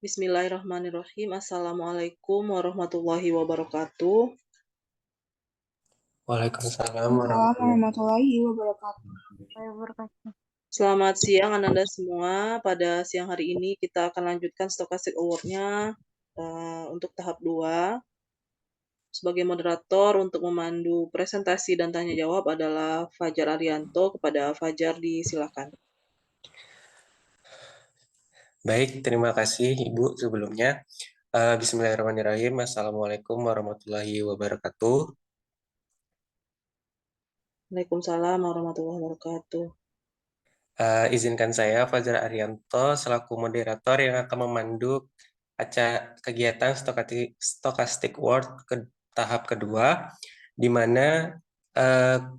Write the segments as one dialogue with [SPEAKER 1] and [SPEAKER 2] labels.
[SPEAKER 1] Bismillahirrahmanirrahim. Assalamualaikum warahmatullahi wabarakatuh.
[SPEAKER 2] Waalaikumsalam
[SPEAKER 3] Waalaikumsalam
[SPEAKER 2] warahmatullahi
[SPEAKER 3] warahmatullahi wabarakatuh.
[SPEAKER 1] Selamat siang Ananda semua. Pada siang hari ini kita akan lanjutkan Stochastic Award-nya untuk tahap 2. Sebagai moderator untuk memandu presentasi dan tanya jawab adalah Fajar Arianto. Kepada Fajar disilakan.
[SPEAKER 2] Baik, terima kasih Ibu sebelumnya. Bismillahirrahmanirrahim. Assalamualaikum warahmatullahi wabarakatuh.
[SPEAKER 1] Waalaikumsalam warahmatullahi wabarakatuh.
[SPEAKER 2] Izinkan saya Fajar Arianto selaku moderator yang akan memandu acara kegiatan Stochastic World ke tahap kedua, di mana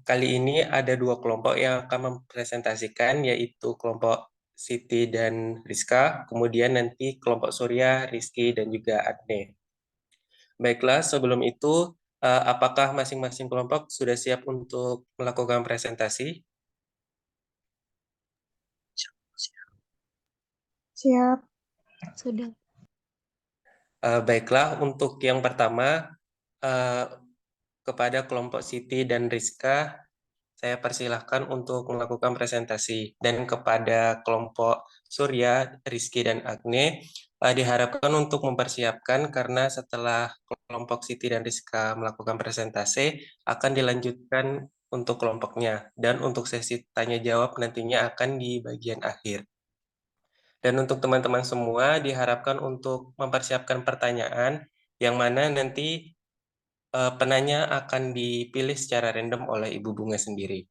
[SPEAKER 2] kali ini ada dua kelompok yang akan mempresentasikan, yaitu kelompok Siti dan Rizka, kemudian nanti kelompok Surya, Rizky, dan juga Agne. Baiklah, sebelum itu, apakah masing-masing kelompok sudah siap untuk melakukan presentasi?
[SPEAKER 3] Siap. Sudah.
[SPEAKER 2] Baiklah, untuk yang pertama, kepada kelompok Siti dan Rizka, saya persilahkan untuk melakukan presentasi. Dan kepada kelompok Surya, Rizky, dan Agne, diharapkan untuk mempersiapkan karena setelah kelompok Siti dan Rizka melakukan presentasi, akan dilanjutkan untuk kelompoknya. Dan untuk sesi tanya jawab nantinya akan di bagian akhir. Dan untuk teman-teman semua diharapkan untuk mempersiapkan pertanyaan yang mana nanti penanya akan dipilih secara random oleh Ibu Bunga sendiri.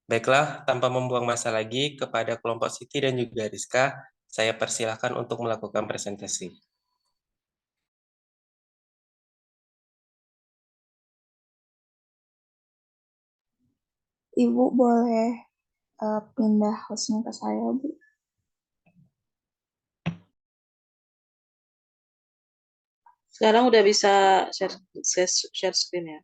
[SPEAKER 2] Baiklah, tanpa membuang masa lagi kepada kelompok Siti dan juga Rizka, saya persilahkan untuk melakukan presentasi.
[SPEAKER 3] Ibu boleh pindah hostnya ke saya, Bu.
[SPEAKER 1] Sekarang udah bisa share screen ya.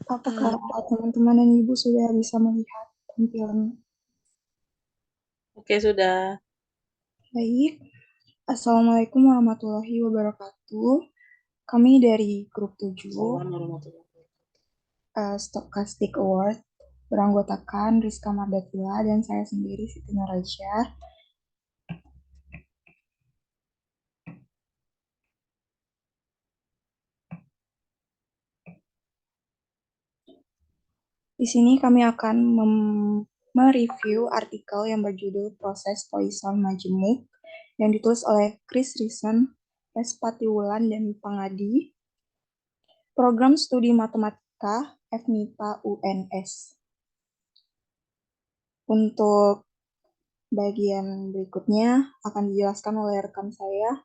[SPEAKER 3] Apakah teman-teman dan Ibu sudah bisa melihat tampilan?
[SPEAKER 1] Oke, sudah.
[SPEAKER 3] Baik. Assalamualaikum warahmatullahi wabarakatuh. Kami dari grup 7 Stochastic Award beranggotakan Rizka Mardatila dan saya sendiri Siti Nuraisyah. Di sini kami akan mereview artikel yang berjudul Proses Poisson Majemuk yang ditulis oleh Chris Risen, S. Patiwulan, dan Pangadi, Program Studi Matematika FMIPA UNS. Untuk bagian berikutnya akan dijelaskan oleh rekan saya,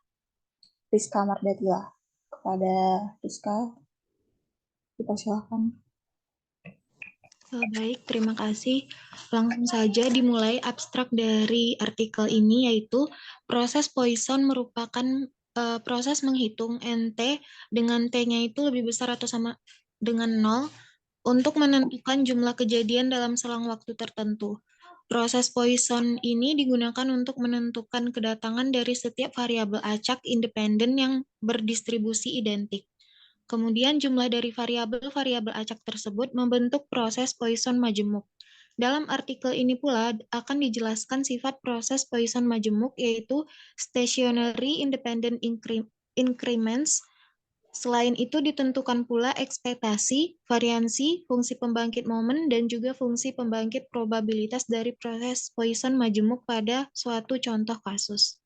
[SPEAKER 3] Rizka Mardatila. Kepada Rizka, dipersilakan.
[SPEAKER 4] Baik, terima kasih. Langsung saja dimulai abstrak dari artikel ini, yaitu proses Poisson merupakan proses menghitung NT dengan T-nya itu lebih besar atau sama dengan 0 untuk menentukan jumlah kejadian dalam selang waktu tertentu. Proses Poisson ini digunakan untuk menentukan kedatangan dari setiap variabel acak independen yang berdistribusi identik. Kemudian jumlah dari variabel-variabel acak tersebut membentuk proses Poisson majemuk. Dalam artikel ini pula akan dijelaskan sifat proses Poisson majemuk, yaitu stationary independent increments. Selain itu ditentukan pula ekspektasi, variansi, fungsi pembangkit momen, dan juga fungsi pembangkit probabilitas dari proses Poisson majemuk pada suatu contoh kasus.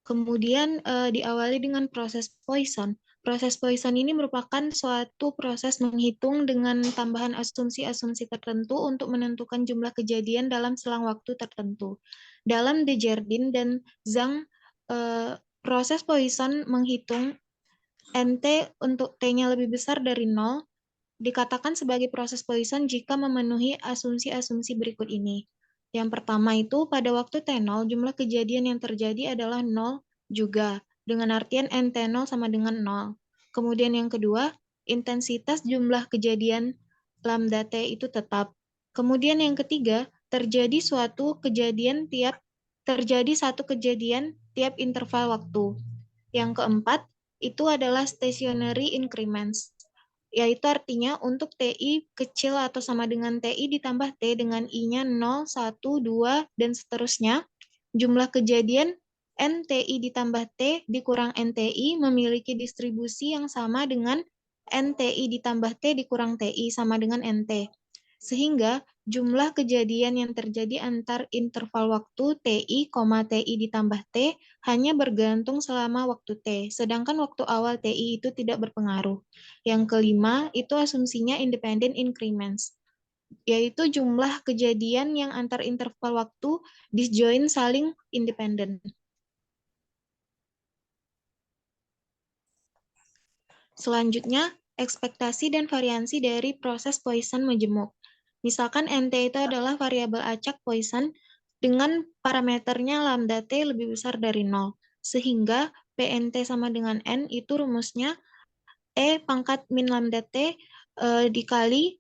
[SPEAKER 4] Kemudian diawali dengan proses Poisson. Proses Poisson ini merupakan suatu proses menghitung dengan tambahan asumsi-asumsi tertentu untuk menentukan jumlah kejadian dalam selang waktu tertentu. Dalam Desjardins dan Zhang, proses Poisson menghitung NT untuk T-nya lebih besar dari 0 dikatakan sebagai proses Poisson jika memenuhi asumsi-asumsi berikut ini. Yang pertama itu, pada waktu T0, jumlah kejadian yang terjadi adalah 0 juga, dengan artian NT0 sama dengan 0. Kemudian yang kedua, intensitas jumlah kejadian lambda T itu tetap. Kemudian yang ketiga, terjadi satu kejadian tiap interval waktu. Yang keempat, itu adalah stationary increments, yaitu artinya untuk TI kecil atau sama dengan TI ditambah T dengan I-nya 0, 1, 2, dan seterusnya, jumlah kejadian NTI ditambah T dikurang NTI memiliki distribusi yang sama dengan NTI ditambah T dikurang TI sama dengan NT. Sehingga jumlah kejadian yang terjadi antar interval waktu TI, TI ditambah T hanya bergantung selama waktu T, sedangkan waktu awal TI itu tidak berpengaruh. Yang kelima, itu asumsinya independent increments, yaitu jumlah kejadian yang antar interval waktu disjoint saling independen. Selanjutnya, ekspektasi dan variansi dari proses Poisson majemuk. Misalkan NT itu adalah variabel acak Poisson dengan parameternya lambda T lebih besar dari 0. Sehingga PNT sama dengan N itu rumusnya E pangkat min lambda T dikali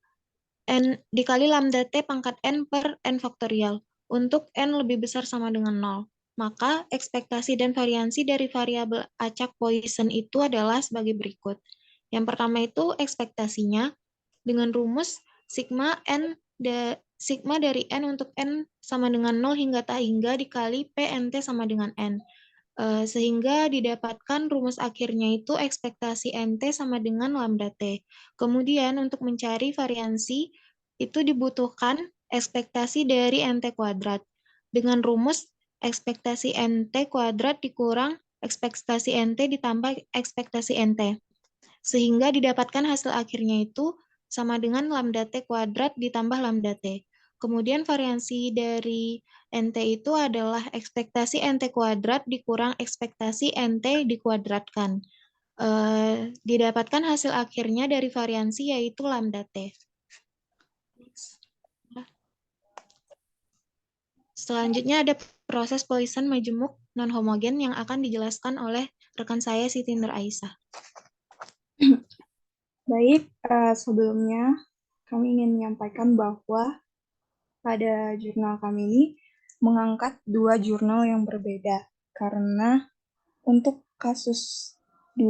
[SPEAKER 4] lambda T pangkat N per N faktorial. Untuk N lebih besar sama dengan 0. Maka ekspektasi dan variansi dari variabel acak Poisson itu adalah sebagai berikut. Yang pertama itu ekspektasinya dengan rumus sigma dari N untuk N sama dengan 0 hingga tak hingga dikali PNT sama dengan N. Sehingga didapatkan rumus akhirnya itu ekspektasi NT sama dengan lambda T. Kemudian untuk mencari variansi itu dibutuhkan ekspektasi dari NT kuadrat. Dengan rumus ekspektasi NT kuadrat dikurang ekspektasi NT ditambah ekspektasi NT. Sehingga didapatkan hasil akhirnya itu sama dengan lambda T kuadrat ditambah lambda T. Kemudian variansi dari NT itu adalah ekspektasi NT kuadrat dikurang ekspektasi NT dikuadratkan. Didapatkan hasil akhirnya dari variansi yaitu lambda T. Selanjutnya ada proses Poisson majemuk non-homogen yang akan dijelaskan oleh rekan saya Siti Nur Aisyah.
[SPEAKER 3] Baik, sebelumnya kami ingin menyampaikan bahwa pada jurnal kami ini mengangkat dua jurnal yang berbeda, karena untuk kasus 2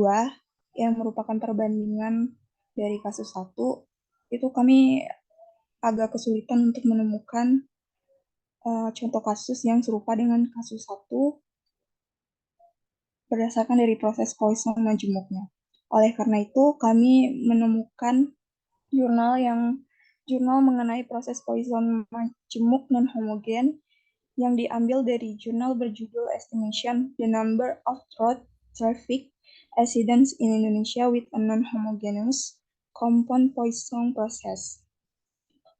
[SPEAKER 3] yang merupakan perbandingan dari kasus 1, itu kami agak kesulitan untuk menemukan contoh kasus yang serupa dengan kasus 1 berdasarkan dari proses Poisson majemuknya. Oleh karena itu, kami menemukan jurnal mengenai proses Poisson majemuk non-homogen yang diambil dari jurnal berjudul Estimation the Number of Road Traffic Accidents in Indonesia with a Non-Homogeneous Compound Poisson Process.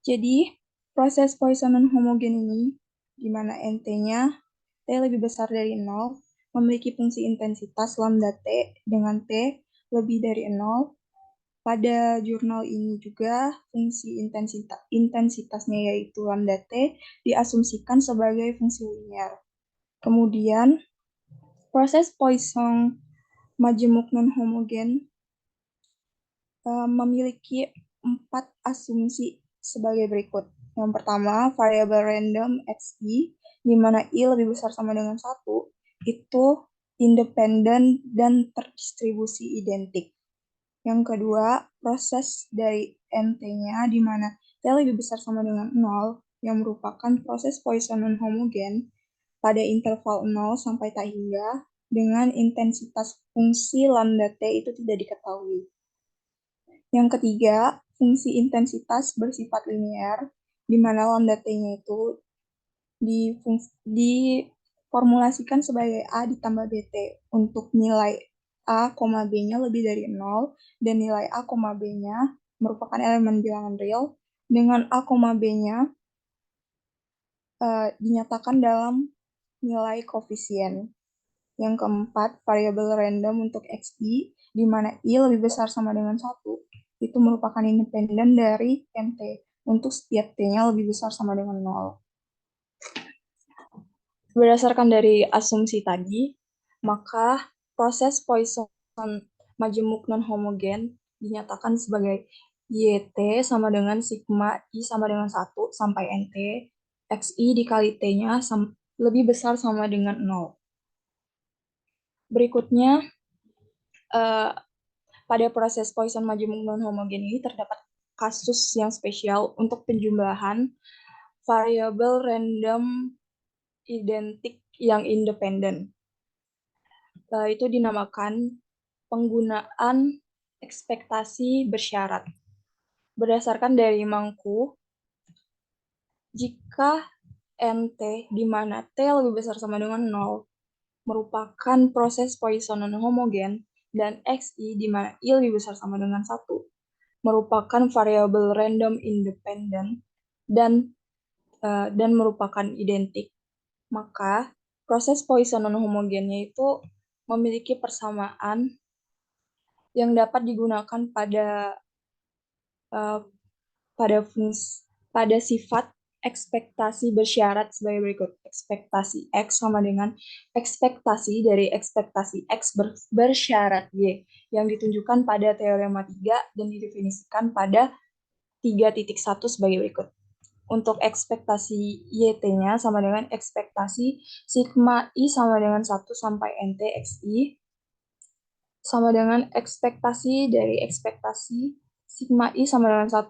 [SPEAKER 3] Jadi, proses Poisson non-homogen ini, di mana NT-nya T lebih besar dari 0, memiliki fungsi intensitas lambda T dengan T lebih dari 0. Pada jurnal ini juga fungsi intensitasnya yaitu lambda T diasumsikan sebagai fungsi linear. Kemudian, proses Poisson majemuk non-homogen memiliki 4 asumsi sebagai berikut. Yang pertama, variabel random XI, di mana I lebih besar sama dengan 1, itu independen dan terdistribusi identik. Yang kedua, proses dari NT-nya, di mana T lebih besar sama dengan 0, yang merupakan proses Poisson non-homogen pada interval 0 sampai tak hingga, dengan intensitas fungsi lambda T itu tidak diketahui. Yang ketiga, fungsi intensitas bersifat linear, di mana lambda T-nya itu diformulasikan sebagai A ditambah BT untuk nilai A, B-nya lebih dari 0, dan nilai A, B-nya merupakan elemen bilangan real, dengan A, B-nya dinyatakan dalam nilai koefisien. Yang keempat, variabel random untuk XI, di mana I lebih besar sama dengan 1, itu itu merupakan independen dari NT untuk setiap T-nya lebih besar sama dengan 0. Berdasarkan dari asumsi tadi, maka proses Poisson majemuk non-homogen dinyatakan sebagai YT sama dengan sigma I sama dengan 1 sampai NT, XI dikali T-nya lebih besar sama dengan 0. Berikutnya, pada proses Poisson majemuk non-homogen ini terdapat kasus yang spesial untuk penjumlahan variabel random identik yang independen. Itu dinamakan penggunaan ekspektasi bersyarat. Berdasarkan dari Mangku, jika NT di mana T lebih besar sama dengan 0 merupakan proses Poisson non-homogen dan XI di mana I lebih besar sama dengan 1 merupakan variabel random independen dan merupakan identik, maka proses Poisson non-homogennya itu memiliki persamaan yang dapat digunakan pada pada sifat ekspektasi bersyarat sebagai berikut. Ekspektasi X sama dengan ekspektasi dari ekspektasi X bersyarat Y yang ditunjukkan pada teorema 3 dan didefinisikan pada 3.1 sebagai berikut. Untuk ekspektasi YT-nya sama dengan ekspektasi sigma I sama dengan 1 sampai NT XI sama dengan ekspektasi dari ekspektasi sigma I sama dengan 1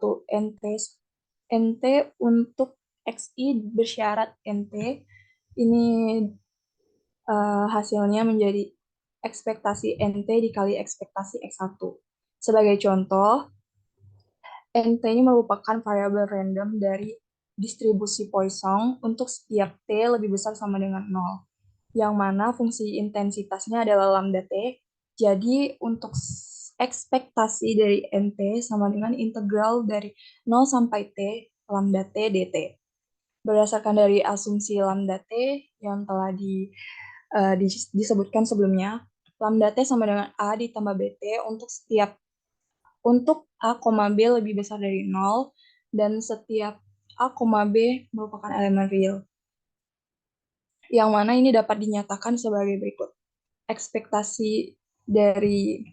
[SPEAKER 3] NT untuk XI bersyarat NT ini hasilnya menjadi ekspektasi NT dikali ekspektasi X1. Sebagai contoh, NT ini merupakan variabel random dari distribusi Poisson untuk setiap T lebih besar sama dengan 0, yang mana fungsi intensitasnya adalah lambda T. Jadi untuk ekspektasi dari NT sama dengan integral dari 0 sampai T lambda T dt. Berdasarkan dari asumsi lambda T yang telah disebutkan sebelumnya, lambda T sama dengan A ditambah BT untuk A, B lebih besar dari 0, dan setiap A, B merupakan elemen real. Yang mana ini dapat dinyatakan sebagai berikut. Ekspektasi dari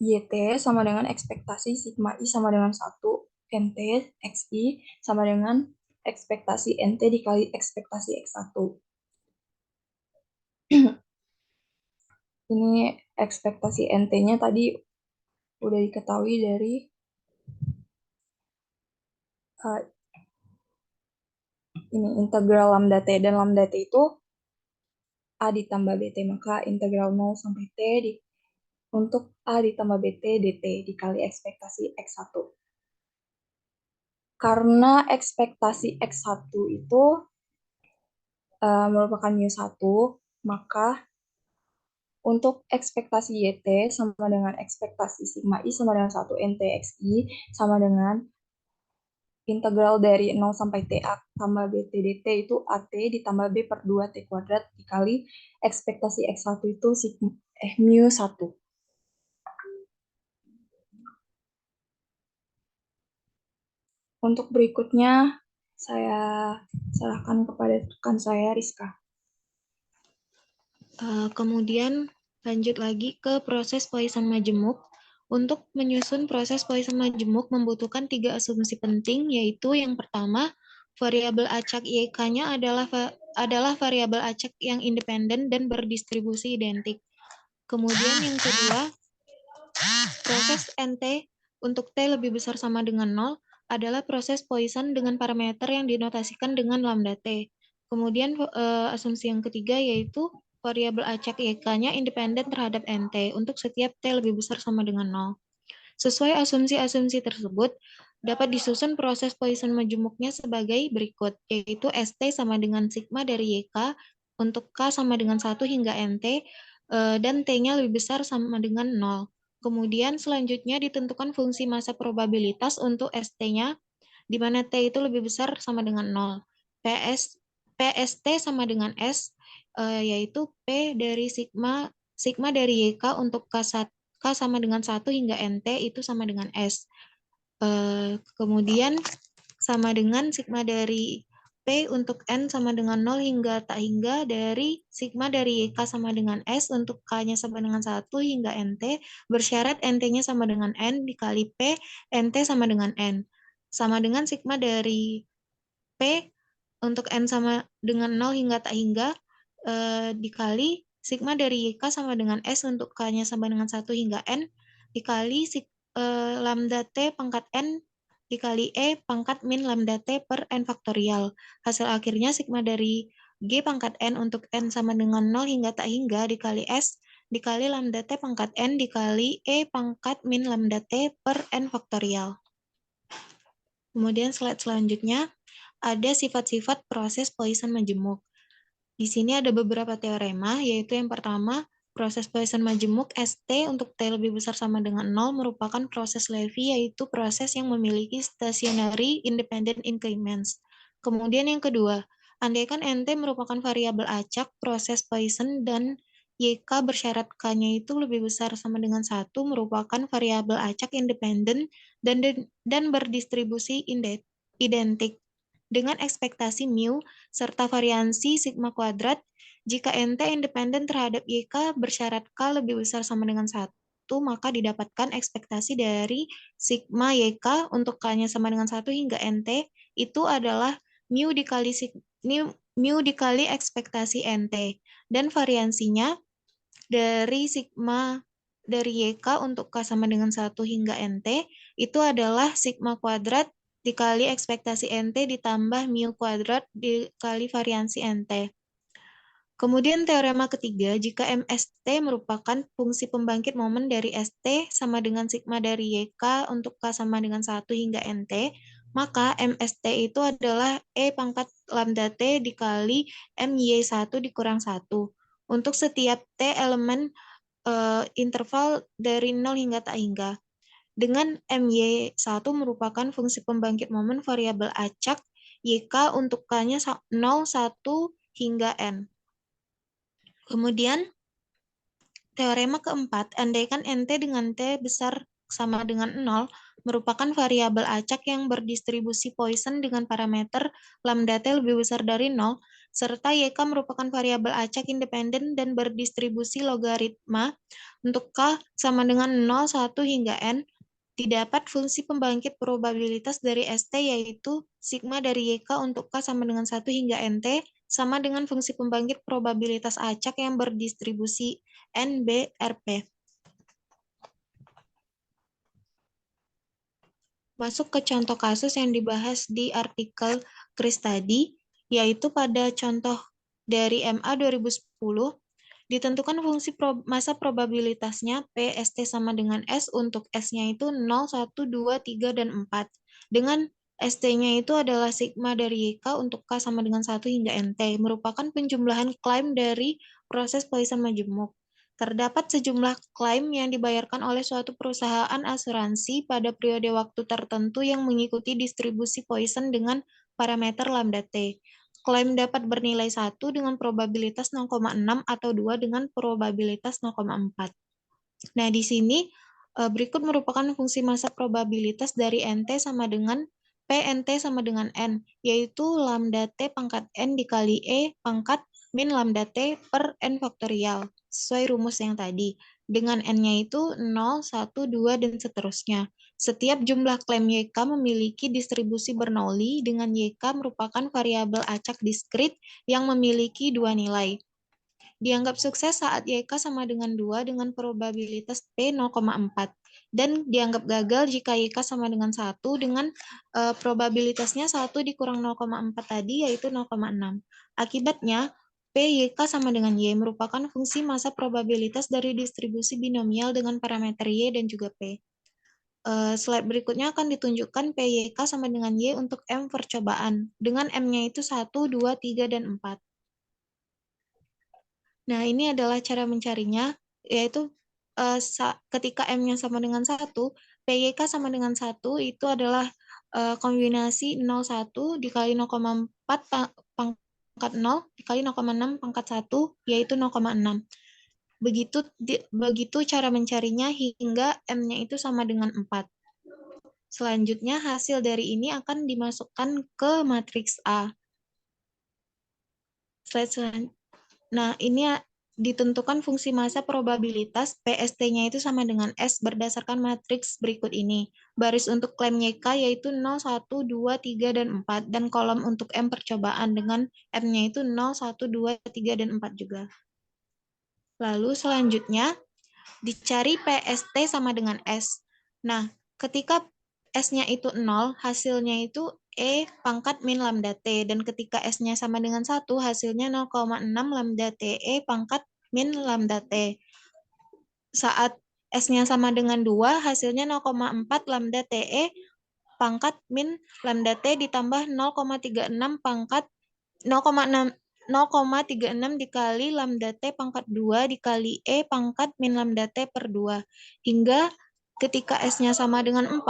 [SPEAKER 3] YT sama dengan ekspektasi sigma I sama dengan 1, NT, XI sama dengan ekspektasi NT dikali ekspektasi X1. Ini ekspektasi NT-nya tadi udah diketahui dari ini integral lambda T, dan lambda T itu A ditambah BT, maka integral 0 sampai T untuk A ditambah BT dt dikali ekspektasi X1. Karena ekspektasi X1 itu merupakan mu1, maka untuk ekspektasi YT sama dengan ekspektasi sigma I sama dengan 1 NT XI sama dengan integral dari 0 sampai T A tambah BT dt itu AT ditambah B per 2 T kuadrat dikali ekspektasi X1 itu mu1. Untuk berikutnya, saya serahkan kepada rekan saya, Rizka.
[SPEAKER 4] Kemudian lanjut lagi ke proses Poisson majemuk. Untuk menyusun proses Poisson majemuk membutuhkan 3 asumsi penting, yaitu yang pertama, variabel acak YK-nya adalah variabel acak yang independen dan berdistribusi identik. Kemudian yang kedua, proses NT untuk T lebih besar sama dengan 0 adalah proses Poisson dengan parameter yang dinotasikan dengan lambda T. Kemudian asumsi yang ketiga yaitu variabel acak YK-nya independen terhadap NT untuk setiap T lebih besar sama dengan 0. Sesuai asumsi-asumsi tersebut, dapat disusun proses Poisson majemuknya sebagai berikut, yaitu ST sama dengan sigma dari YK untuk K sama dengan 1 hingga NT, dan T-nya lebih besar sama dengan 0. Kemudian selanjutnya ditentukan fungsi massa probabilitas untuk ST-nya, di mana T itu lebih besar sama dengan 0. PST sama dengan S, yaitu P dari sigma dari YK untuk K sama dengan 1 hingga NT itu sama dengan S. Kemudian sama dengan sigma dari P untuk N sama dengan 0 hingga tak hingga dari sigma dari YK sama dengan S untuk K-nya sama dengan 1 hingga NT, bersyarat NT-nya sama dengan N dikali P, NT sama dengan N. Sama dengan sigma dari P untuk N sama dengan 0 hingga tak hingga, dikali sigma dari YK sama dengan S untuk K-nya sama dengan 1 hingga N, dikali lambda T pangkat N dikali E pangkat min lambda T per N faktorial. Hasil akhirnya sigma dari G pangkat N untuk N sama dengan 0 hingga tak hingga dikali S dikali lambda T pangkat N dikali E pangkat min lambda T per N faktorial. Kemudian slide selanjutnya ada sifat-sifat proses Poisson majemuk. Di sini ada beberapa teorema, yaitu yang pertama, proses Poisson majemuk ST untuk T lebih besar sama dengan 0 merupakan proses Levy, yaitu proses yang memiliki stationary independent increments. Kemudian yang kedua, andaikan NT merupakan variabel acak proses Poisson dan YK bersyarat K-nya itu lebih besar sama dengan 1 merupakan variabel acak independen dan berdistribusi identik dengan ekspektasi mu serta variansi sigma kuadrat. Jika NT independen terhadap YK bersyarat K lebih besar sama dengan 1, maka didapatkan ekspektasi dari sigma YK untuk K-nya sama dengan 1 hingga NT itu adalah mu dikali ekspektasi NT. Dan variansinya dari sigma dari YK untuk K sama dengan 1 hingga NT itu adalah sigma kuadrat dikali ekspektasi NT ditambah mu kuadrat dikali variansi NT. Kemudian teorema ketiga, jika MST merupakan fungsi pembangkit momen dari ST sama dengan sigma dari YK untuk K sama dengan 1 hingga NT, maka MST itu adalah E pangkat lambda T dikali MY1 dikurang 1. Untuk setiap T elemen interval dari 0 hingga tak hingga. Dengan MY1 merupakan fungsi pembangkit momen variabel acak, YK untuk K-nya 0, 1, hingga N. Kemudian, teorema keempat, andaikan NT dengan T besar sama dengan 0, merupakan variabel acak yang berdistribusi Poisson dengan parameter lambda T lebih besar dari 0, serta YK merupakan variabel acak independen dan berdistribusi logaritma untuk K sama dengan 0, 1, hingga N, didapat fungsi pembangkit probabilitas dari ST yaitu sigma dari YK untuk K sama dengan 1 hingga NT sama dengan fungsi pembangkit probabilitas acak yang berdistribusi NBRP. Masuk ke contoh kasus yang dibahas di artikel Chris tadi, yaitu pada contoh dari MA 2010, ditentukan fungsi masa probabilitasnya P ST sama dengan S untuk S-nya itu 0, 1, 2, 3, dan 4. Dengan ST-nya itu adalah sigma dari YK untuk K sama dengan 1 hingga NT, merupakan penjumlahan klaim dari proses Poisson majemuk. Terdapat sejumlah klaim yang dibayarkan oleh suatu perusahaan asuransi pada periode waktu tertentu yang mengikuti distribusi Poisson dengan parameter lambda T. Klaim dapat bernilai 1 dengan probabilitas 0,6 atau 2 dengan probabilitas 0,4. Nah, di sini berikut merupakan fungsi masa probabilitas dari NT sama dengan PNT sama dengan N, yaitu lambda T pangkat N dikali E pangkat min lambda T per N faktorial, sesuai rumus yang tadi. Dengan N-nya itu 0, 1, 2, dan seterusnya. Setiap jumlah klaim YK memiliki distribusi Bernoulli dengan YK merupakan variabel acak diskrit yang memiliki dua nilai. Dianggap sukses saat YK sama dengan 2 dengan probabilitas P 0,4. Dan dianggap gagal jika YK sama dengan 1 dengan probabilitasnya 1 dikurang 0,4 tadi yaitu 0,6. Akibatnya, P YK sama dengan Y merupakan fungsi masa probabilitas dari distribusi binomial dengan parameter Y dan juga P. Slide berikutnya akan ditunjukkan PYK sama dengan Y untuk M percobaan, dengan M-nya itu 1, 2, 3, dan 4. Nah, ini adalah cara mencarinya, yaitu ketika M-nya sama dengan 1, PYK sama dengan 1 itu adalah kombinasi 0,1 dikali 0,4 pangkat 0 dikali 0,6 pangkat 1, yaitu 0,6. Begitu cara mencarinya hingga M-nya itu sama dengan 4. Selanjutnya, hasil dari ini akan dimasukkan ke matriks A. Nah, ini ditentukan fungsi massa probabilitas PST-nya itu sama dengan S berdasarkan matriks berikut ini. Baris untuk klaim YK yaitu 0, 1, 2, 3, dan 4. Dan kolom untuk M percobaan dengan M-nya itu 0, 1, 2, 3, dan 4 juga. Lalu selanjutnya, dicari PST sama dengan S. Nah, ketika S-nya itu 0, hasilnya itu E pangkat min lambda T. Dan ketika S-nya sama dengan 1, hasilnya 0,6 lambda T E pangkat min lambda T. Saat S-nya sama dengan 2, hasilnya 0,4 lambda T E pangkat min lambda T ditambah 0,36 pangkat 0,6 0,36 dikali lambda T pangkat 2 dikali E pangkat min lambda T per 2. Hingga ketika S-nya sama dengan 4,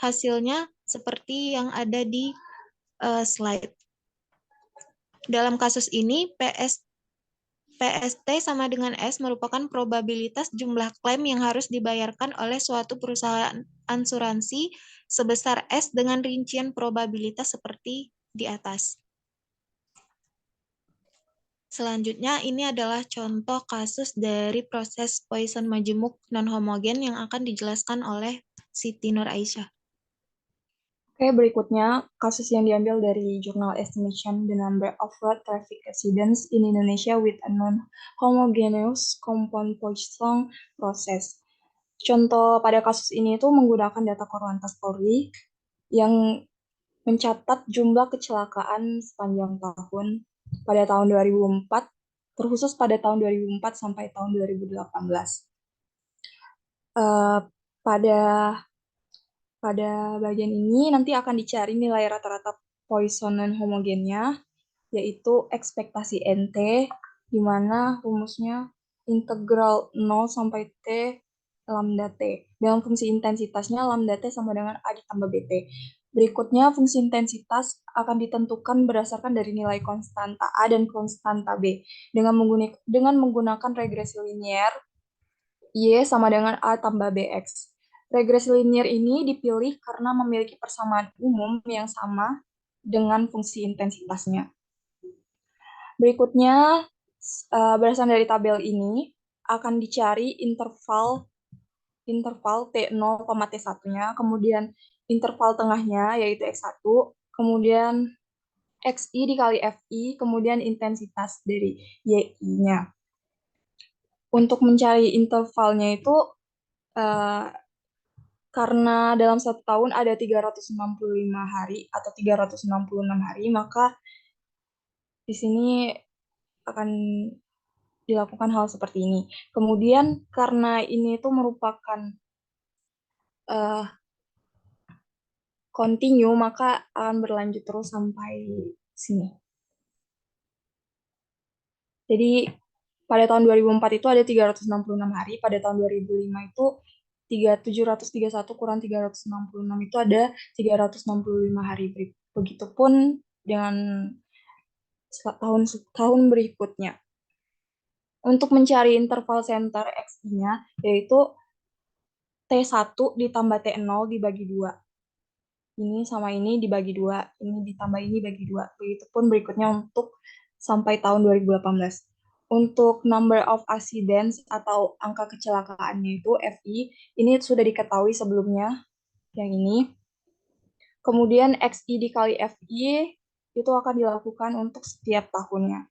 [SPEAKER 4] hasilnya seperti yang ada di slide. Dalam kasus ini, PST sama dengan S merupakan probabilitas jumlah klaim yang harus dibayarkan oleh suatu perusahaan asuransi sebesar S dengan rincian probabilitas seperti di atas. Selanjutnya, ini adalah contoh kasus dari proses Poisson majemuk non-homogen yang akan dijelaskan oleh Siti Nur Aisyah.
[SPEAKER 3] Oke, berikutnya kasus yang diambil dari jurnal Estimation the Number of Road Traffic Accidents in Indonesia with a Non-Homogeneous Compound Poisson Process. Contoh pada kasus ini itu menggunakan data Korlantas Polri yang mencatat jumlah kecelakaan sepanjang tahun pada tahun 2004, terkhusus pada tahun 2004 sampai tahun 2018. Pada bagian ini nanti akan dicari nilai rata-rata Poisson non-homogennya, yaitu ekspektasi NT, di mana rumusnya integral 0 sampai T lambda T. Dalam fungsi intensitasnya, lambda T sama dengan A ditambah BT. Berikutnya, fungsi intensitas akan ditentukan berdasarkan dari nilai konstanta A dan konstanta B. Dengan menggunakan regresi linier, Y sama dengan A tambah BX. Regresi linier ini dipilih karena memiliki persamaan umum yang sama dengan fungsi intensitasnya. Berikutnya, berdasarkan dari tabel ini, akan dicari interval T0, T1-nya, kemudian interval tengahnya, yaitu X1, kemudian XI dikali FI, kemudian intensitas dari YI-nya. Untuk mencari intervalnya itu, karena dalam satu tahun ada 365 hari atau 366 hari, maka di sini akan dilakukan hal seperti ini. Kemudian karena ini itu merupakan continue, maka akan berlanjut terus sampai sini. Jadi pada tahun 2004 itu ada 366 hari, pada tahun 2005 itu 731 kurang 366 itu ada 365 hari. Begitupun dengan tahun berikutnya. Untuk mencari interval center X-nya, yaitu T1 ditambah T0 dibagi 2. Ini sama ini dibagi 2, ini ditambah ini dibagi 2. Begitupun berikutnya untuk sampai tahun 2018. Untuk number of accidents atau angka kecelakaannya itu FI, ini sudah diketahui sebelumnya, yang ini. Kemudian XI dikali FI itu akan dilakukan untuk setiap tahunnya,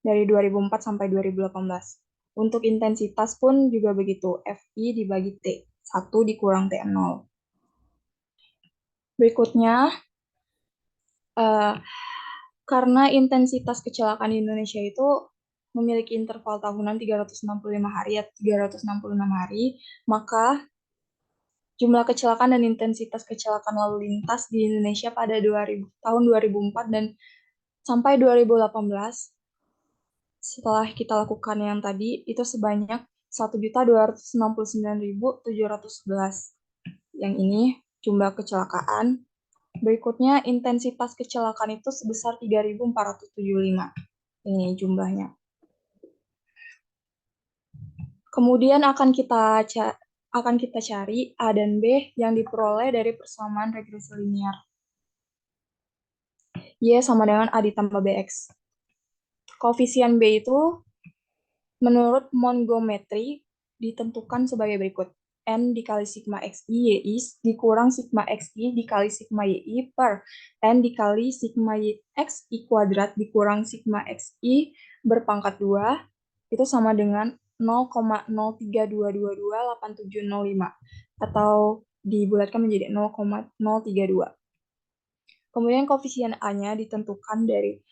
[SPEAKER 3] dari 2004 sampai 2018. Untuk intensitas pun juga begitu, FI dibagi T, 1 dikurang T0. Berikutnya, karena intensitas kecelakaan di Indonesia itu memiliki interval tahunan 365 hari atau 366 hari, maka jumlah kecelakaan dan intensitas kecelakaan lalu lintas di Indonesia pada tahun 2004 dan sampai 2018, setelah kita lakukan yang tadi, itu sebanyak 1.269.711. Yang ini jumlah kecelakaan. Berikutnya, intensitas kecelakaan itu sebesar 3.475. Ini jumlahnya. Kemudian akan kita cari A dan B yang diperoleh dari persamaan regresi linear. Y sama dengan A ditambah BX. Koefisien B itu menurut Montgomery ditentukan sebagai berikut. N dikali sigma XI YI dikurang sigma XI dikali sigma YI per N dikali sigma XI kuadrat dikurang sigma XI berpangkat 2 itu sama dengan 0,03222705 atau dibulatkan menjadi 0,032. Kemudian koefisien A-nya ditentukan dari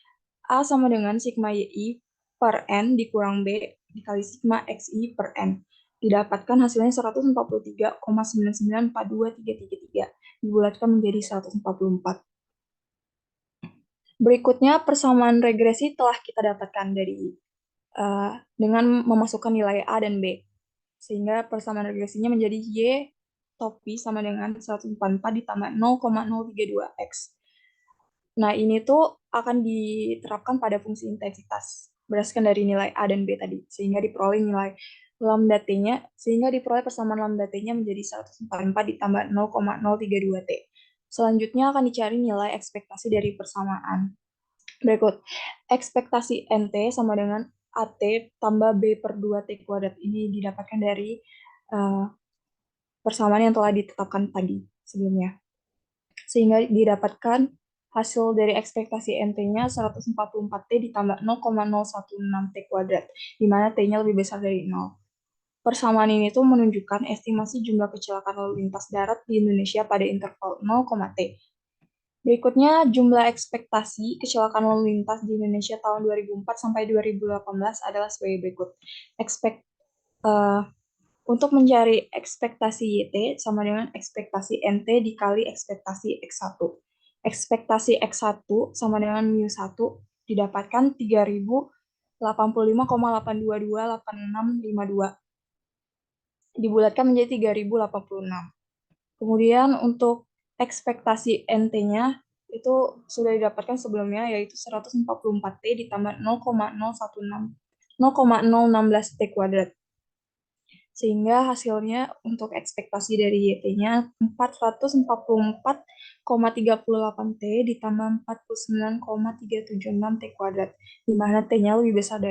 [SPEAKER 3] A sama dengan sigma YI per N dikurang B dikali sigma XI per N. Didapatkan hasilnya 143,994233. Dibulatkan menjadi 144. Berikutnya persamaan regresi telah kita dapatkan dengan memasukkan nilai A dan B. Sehingga persamaan regresinya menjadi Y topi sama dengan 144 ditambah 0,032X. Nah, ini tuh akan diterapkan pada fungsi intensitas berdasarkan dari nilai A dan B tadi, sehingga diperoleh nilai lambda T-nya, sehingga diperoleh persamaan lambda T-nya menjadi 144 ditambah 0,032T. Selanjutnya akan dicari nilai ekspektasi dari persamaan. Berikut, ekspektasi NT sama dengan AT tambah B per 2T kuadrat. Ini didapatkan dari persamaan yang telah ditetapkan tadi sebelumnya. Sehingga didapatkan hasil dari ekspektasi NT-nya 144T ditambah 0,016T kuadrat, di mana T-nya lebih besar dari 0. Persamaan ini tuh menunjukkan estimasi jumlah kecelakaan lalu lintas darat di Indonesia pada interval 0,T. Berikutnya, jumlah ekspektasi kecelakaan lalu lintas di Indonesia tahun 2004 sampai 2018 adalah sebagai berikut. Untuk mencari ekspektasi YT sama dengan ekspektasi NT dikali ekspektasi X1. Ekspektasi X1 sama dengan mu1 didapatkan 3085,8228652. Dibulatkan menjadi 3086. Kemudian untuk ekspektasi NT-nya itu sudah didapatkan sebelumnya, yaitu 144T ditambah 0,016T kuadrat. Sehingga hasilnya untuk ekspektasi dari YT-nya 444,38T ditambah 49,376T kuadrat, di mana T-nya lebih besar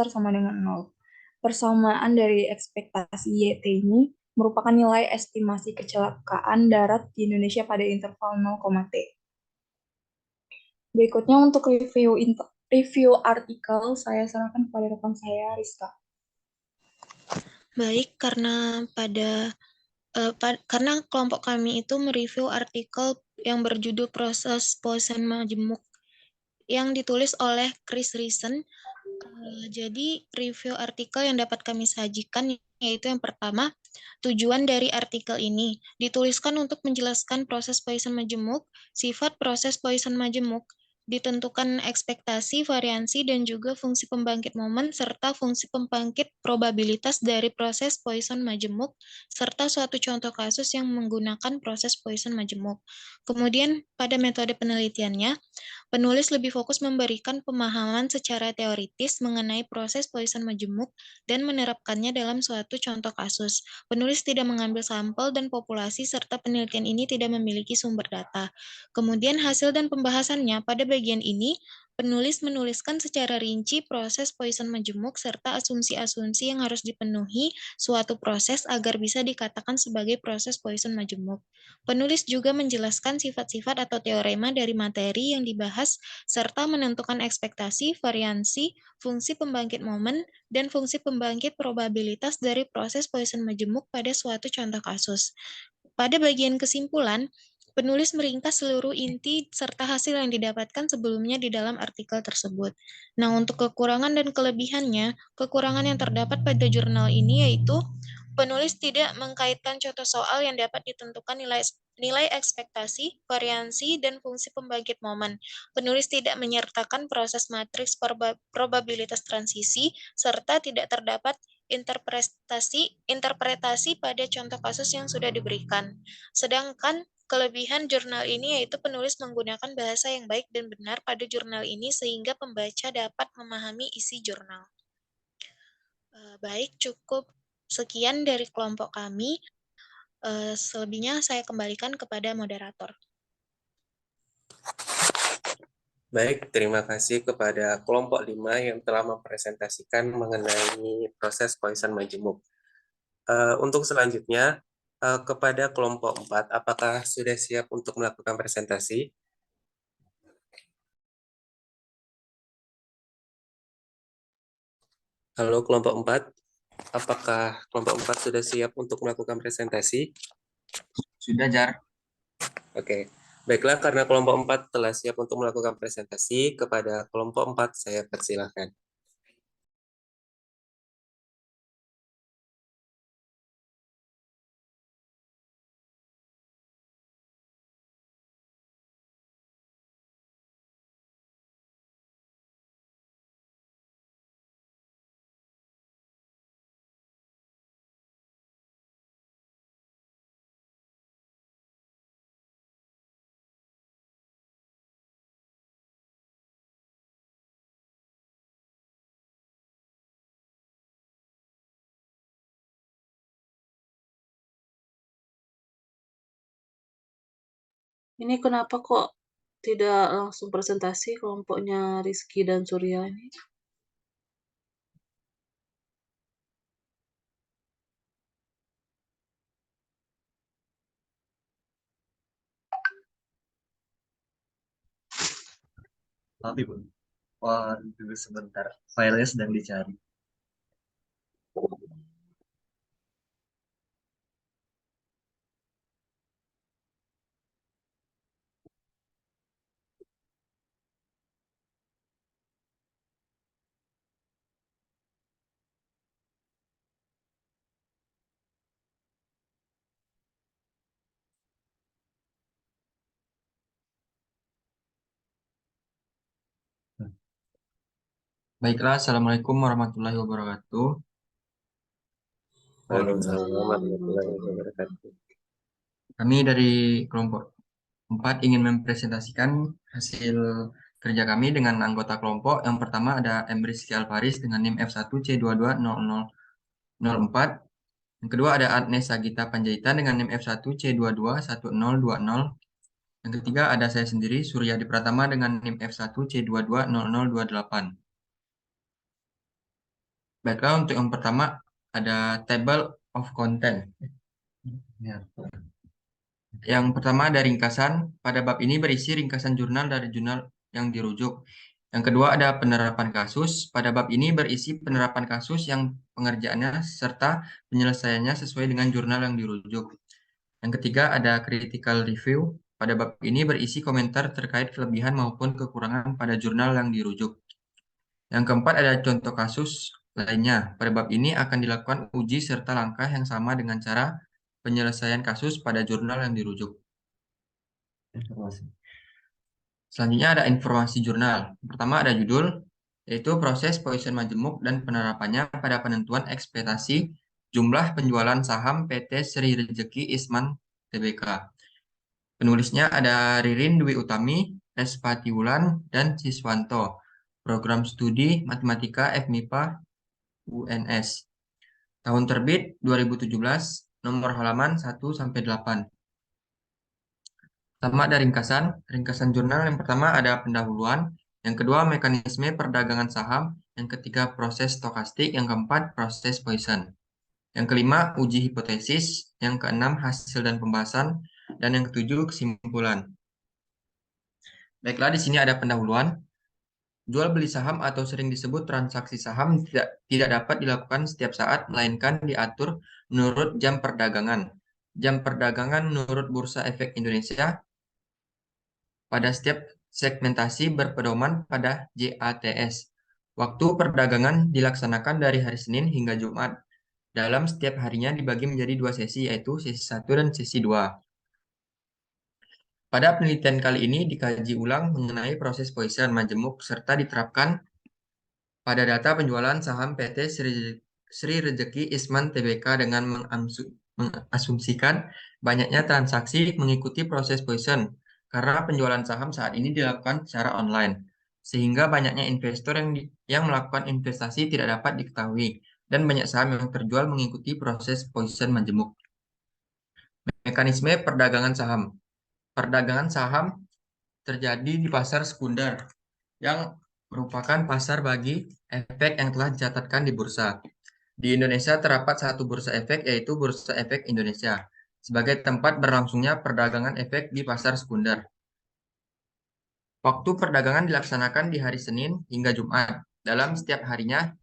[SPEAKER 3] sama dengan 0. Persamaan dari ekspektasi YT ini merupakan nilai estimasi kecelakaan darat di Indonesia pada interval 0,T. Berikutnya untuk review artikel, saya serahkan kepada rekan saya, Rizka.
[SPEAKER 4] Baik, karena kelompok kami itu mereview artikel yang berjudul Proses Poisson Majemuk yang ditulis oleh Chris Reason. Jadi review artikel yang dapat kami sajikan yaitu yang pertama, tujuan dari artikel ini dituliskan untuk menjelaskan proses Poisson majemuk, sifat proses Poisson majemuk, ditentukan ekspektasi, variansi, dan juga fungsi pembangkit momen, serta fungsi pembangkit probabilitas dari proses Poisson majemuk, serta suatu contoh kasus yang menggunakan proses Poisson majemuk. Kemudian, pada metode penelitiannya, penulis lebih fokus memberikan pemahaman secara teoritis mengenai proses Poisson majemuk dan menerapkannya dalam suatu contoh kasus. Penulis tidak mengambil sampel dan populasi serta penelitian ini tidak memiliki sumber data. Kemudian hasil dan pembahasannya pada bagian ini, penulis menuliskan secara rinci proses Poisson majemuk serta asumsi-asumsi yang harus dipenuhi suatu proses agar bisa dikatakan sebagai proses Poisson majemuk. Penulis juga menjelaskan sifat-sifat atau teorema dari materi yang dibahas serta menentukan ekspektasi, variansi, fungsi pembangkit momen, dan fungsi pembangkit probabilitas dari proses Poisson majemuk pada suatu contoh kasus. Pada bagian kesimpulan, penulis meringkas seluruh inti serta hasil yang didapatkan sebelumnya di dalam artikel tersebut. Nah, untuk kekurangan dan kelebihannya, kekurangan yang terdapat pada jurnal ini yaitu penulis tidak mengkaitkan contoh soal yang dapat ditentukan nilai ekspektasi, variansi, dan fungsi pembangkit momen. Penulis tidak menyertakan proses matriks probabilitas transisi, serta tidak terdapat interpretasi pada contoh kasus yang sudah diberikan. Sedangkan kelebihan jurnal ini yaitu penulis menggunakan bahasa yang baik dan benar pada jurnal ini sehingga pembaca dapat memahami isi jurnal. Baik, cukup sekian dari kelompok kami. Selebihnya saya kembalikan kepada moderator.
[SPEAKER 2] Baik, terima kasih kepada kelompok 5 yang telah mempresentasikan mengenai proses poison majemuk. Untuk selanjutnya, kepada kelompok 4, apakah sudah siap untuk melakukan presentasi? Halo kelompok 4, apakah kelompok 4 sudah siap untuk melakukan presentasi?
[SPEAKER 5] Sudah, Jar.
[SPEAKER 2] Oke, baiklah karena kelompok 4 telah siap untuk melakukan presentasi, kepada kelompok 4 saya persilahkan.
[SPEAKER 1] Ini kenapa kok tidak langsung presentasi kelompoknya Rizky dan Surya ini?
[SPEAKER 5] Tapi Bu, wah, dulu sebentar. Filenya sedang dicari. Baiklah, Assalamualaikum warahmatullahi wabarakatuh.
[SPEAKER 2] Waalaikumsalam warahmatullahi wabarakatuh.
[SPEAKER 5] Kami dari kelompok 4 ingin mempresentasikan hasil kerja kami dengan anggota kelompok. Yang pertama ada Rizky Alvaris dengan NIM F1C220004. Yang kedua ada Agnes Sagita Panjaitan dengan NIM F1C221020. Yang ketiga ada saya sendiri, Suryadi Pratama dengan NIM F1C220028. Baiklah, untuk yang pertama ada table of content. Yang pertama ada ringkasan. Pada bab ini berisi ringkasan jurnal dari jurnal yang dirujuk. Yang kedua ada penerapan kasus. Pada bab ini berisi penerapan kasus yang pengerjaannya serta penyelesaiannya sesuai dengan jurnal yang dirujuk. Yang ketiga ada critical review. Pada bab ini berisi komentar terkait kelebihan maupun kekurangan pada jurnal yang dirujuk. Yang keempat ada contoh kasus lainnya. Pada bab ini akan dilakukan uji serta langkah yang sama dengan cara penyelesaian kasus pada jurnal yang dirujuk. Selanjutnya ada informasi jurnal. Pertama ada judul, yaitu proses poison majemuk dan penerapannya pada penentuan ekspektasi jumlah penjualan saham PT Sri Rejeki Isman Tbk. Penulisnya ada Ririn Dwi Utami, S. Patiwulan, dan Siswanto. Program studi Matematika FMIPA UNS. Tahun terbit 2017, nomor halaman 1-8. Pertama ada ringkasan jurnal. Yang pertama ada pendahuluan, yang kedua mekanisme perdagangan saham, yang ketiga proses stokastik, yang keempat proses Poisson. Yang kelima uji hipotesis, yang keenam hasil dan pembahasan, dan yang ketujuh kesimpulan. Baiklah, di sini ada pendahuluan. Jual beli saham atau sering disebut transaksi saham tidak dapat dilakukan setiap saat, melainkan diatur menurut jam perdagangan. Jam perdagangan menurut Bursa Efek Indonesia pada setiap segmentasi berpedoman pada JATS. Waktu perdagangan dilaksanakan dari hari Senin hingga Jumat. Dalam setiap harinya dibagi menjadi 2 sesi, yaitu sesi 1 dan sesi 2. Pada penelitian kali ini dikaji ulang mengenai proses Poisson majemuk serta diterapkan pada data penjualan saham PT Sri Rejeki Isman Tbk dengan mengasumsikan banyaknya transaksi mengikuti proses Poisson karena penjualan saham saat ini dilakukan secara online, sehingga banyaknya investor yang melakukan investasi tidak dapat diketahui. dan banyak saham yang terjual mengikuti proses Poisson majemuk. Mekanisme perdagangan saham. Perdagangan saham terjadi di pasar sekunder yang merupakan pasar bagi efek yang telah dicatatkan di bursa. Di Indonesia terdapat satu bursa efek, yaitu Bursa Efek Indonesia, sebagai tempat berlangsungnya perdagangan efek di pasar sekunder. Waktu perdagangan dilaksanakan di hari Senin hingga Jumat. Dalam setiap harinya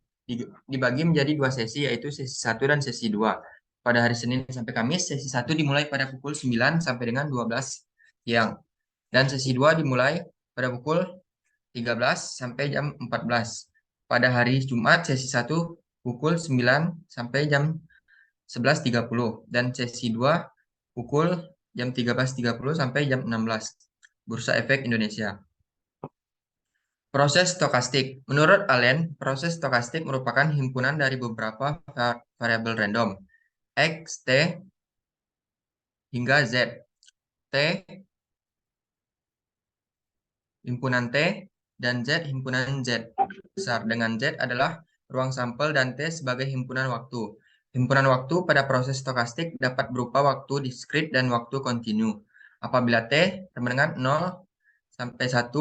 [SPEAKER 5] dibagi menjadi dua sesi, yaitu sesi 1 dan sesi 2. Pada hari Senin sampai Kamis, sesi 1 dimulai pada pukul 9 sampai dengan 12 siang. Dan sesi 2 dimulai pada pukul 13 sampai jam 14. Pada hari Jumat, sesi 1 pukul 9 sampai jam 11.30 dan sesi 2 pukul jam 13.30 sampai jam 16. Bursa Efek Indonesia. Proses stokastik. Menurut Allen, proses stokastik merupakan himpunan dari beberapa variabel random, X, T, hingga Z. T, himpunan T, dan Z, himpunan Z besar, dengan Z adalah ruang sampel dan T sebagai himpunan waktu. Himpunan waktu pada proses stokastik dapat berupa waktu diskrit dan waktu kontinu. Apabila T sama dengan 0 sampai 1,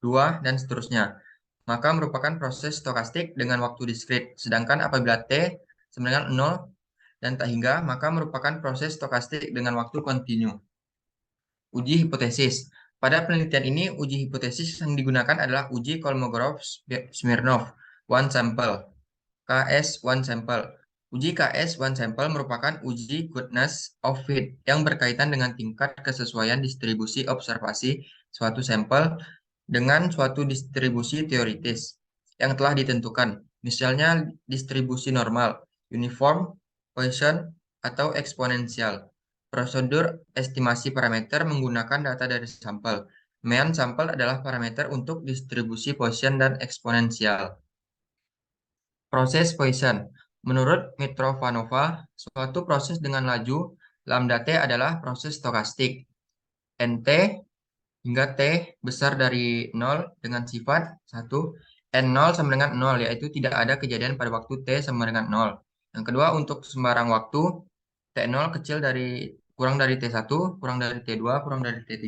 [SPEAKER 5] 2, dan seterusnya, maka merupakan proses stokastik dengan waktu diskrit. Sedangkan apabila T sama dengan 0 dan tak hingga, maka merupakan proses stokastik dengan waktu kontinu. Uji hipotesis. Pada penelitian ini, uji hipotesis yang digunakan adalah uji Kolmogorov-Smirnov one sample, KS one sample. Uji KS one sample merupakan uji goodness of fit yang berkaitan dengan tingkat kesesuaian distribusi observasi suatu sampel dengan suatu distribusi teoritis yang telah ditentukan, misalnya distribusi normal, uniform, Poisson, atau eksponensial. Prosedur estimasi parameter menggunakan data dari sampel. Mean sampel adalah parameter untuk distribusi Poisson dan eksponensial. Proses Poisson. Menurut Mitrovanova, suatu proses dengan laju lambda T adalah proses stokastik. Nt hingga T besar dari 0 dengan sifat 1, N0 sama dengan 0, yaitu tidak ada kejadian pada waktu T sama dengan 0. Yang kedua, untuk sembarang waktu, T0 kecil dari kurang dari T1, kurang dari T2, kurang dari T3,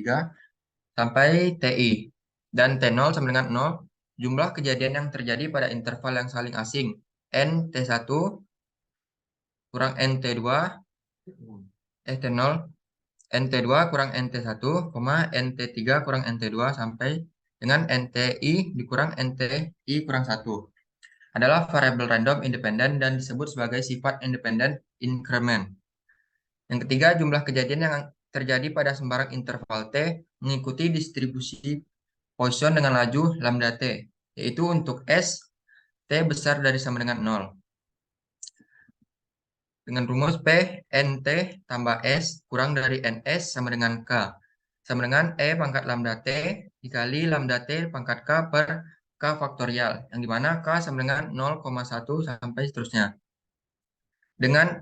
[SPEAKER 5] sampai TI. Dan T0 sama dengan 0, jumlah kejadian yang terjadi pada interval yang saling asing, NT1 kurang NT2, T0, NT2 kurang NT1, NT3 kurang NT2 sampai dengan NTI dikurang NTI kurang 1. Adalah variabel random independen dan disebut sebagai sifat independent increment. Yang ketiga, jumlah kejadian yang terjadi pada sembarang interval T mengikuti distribusi Poisson dengan laju lambda T, yaitu untuk S, T besar dari sama dengan 0. Dengan rumus P, NT tambah S kurang dari NS sama dengan K. Sama dengan E pangkat lambda T dikali lambda T pangkat K per K faktorial, yang dimana K sama dengan 0,1 sampai seterusnya. Dengan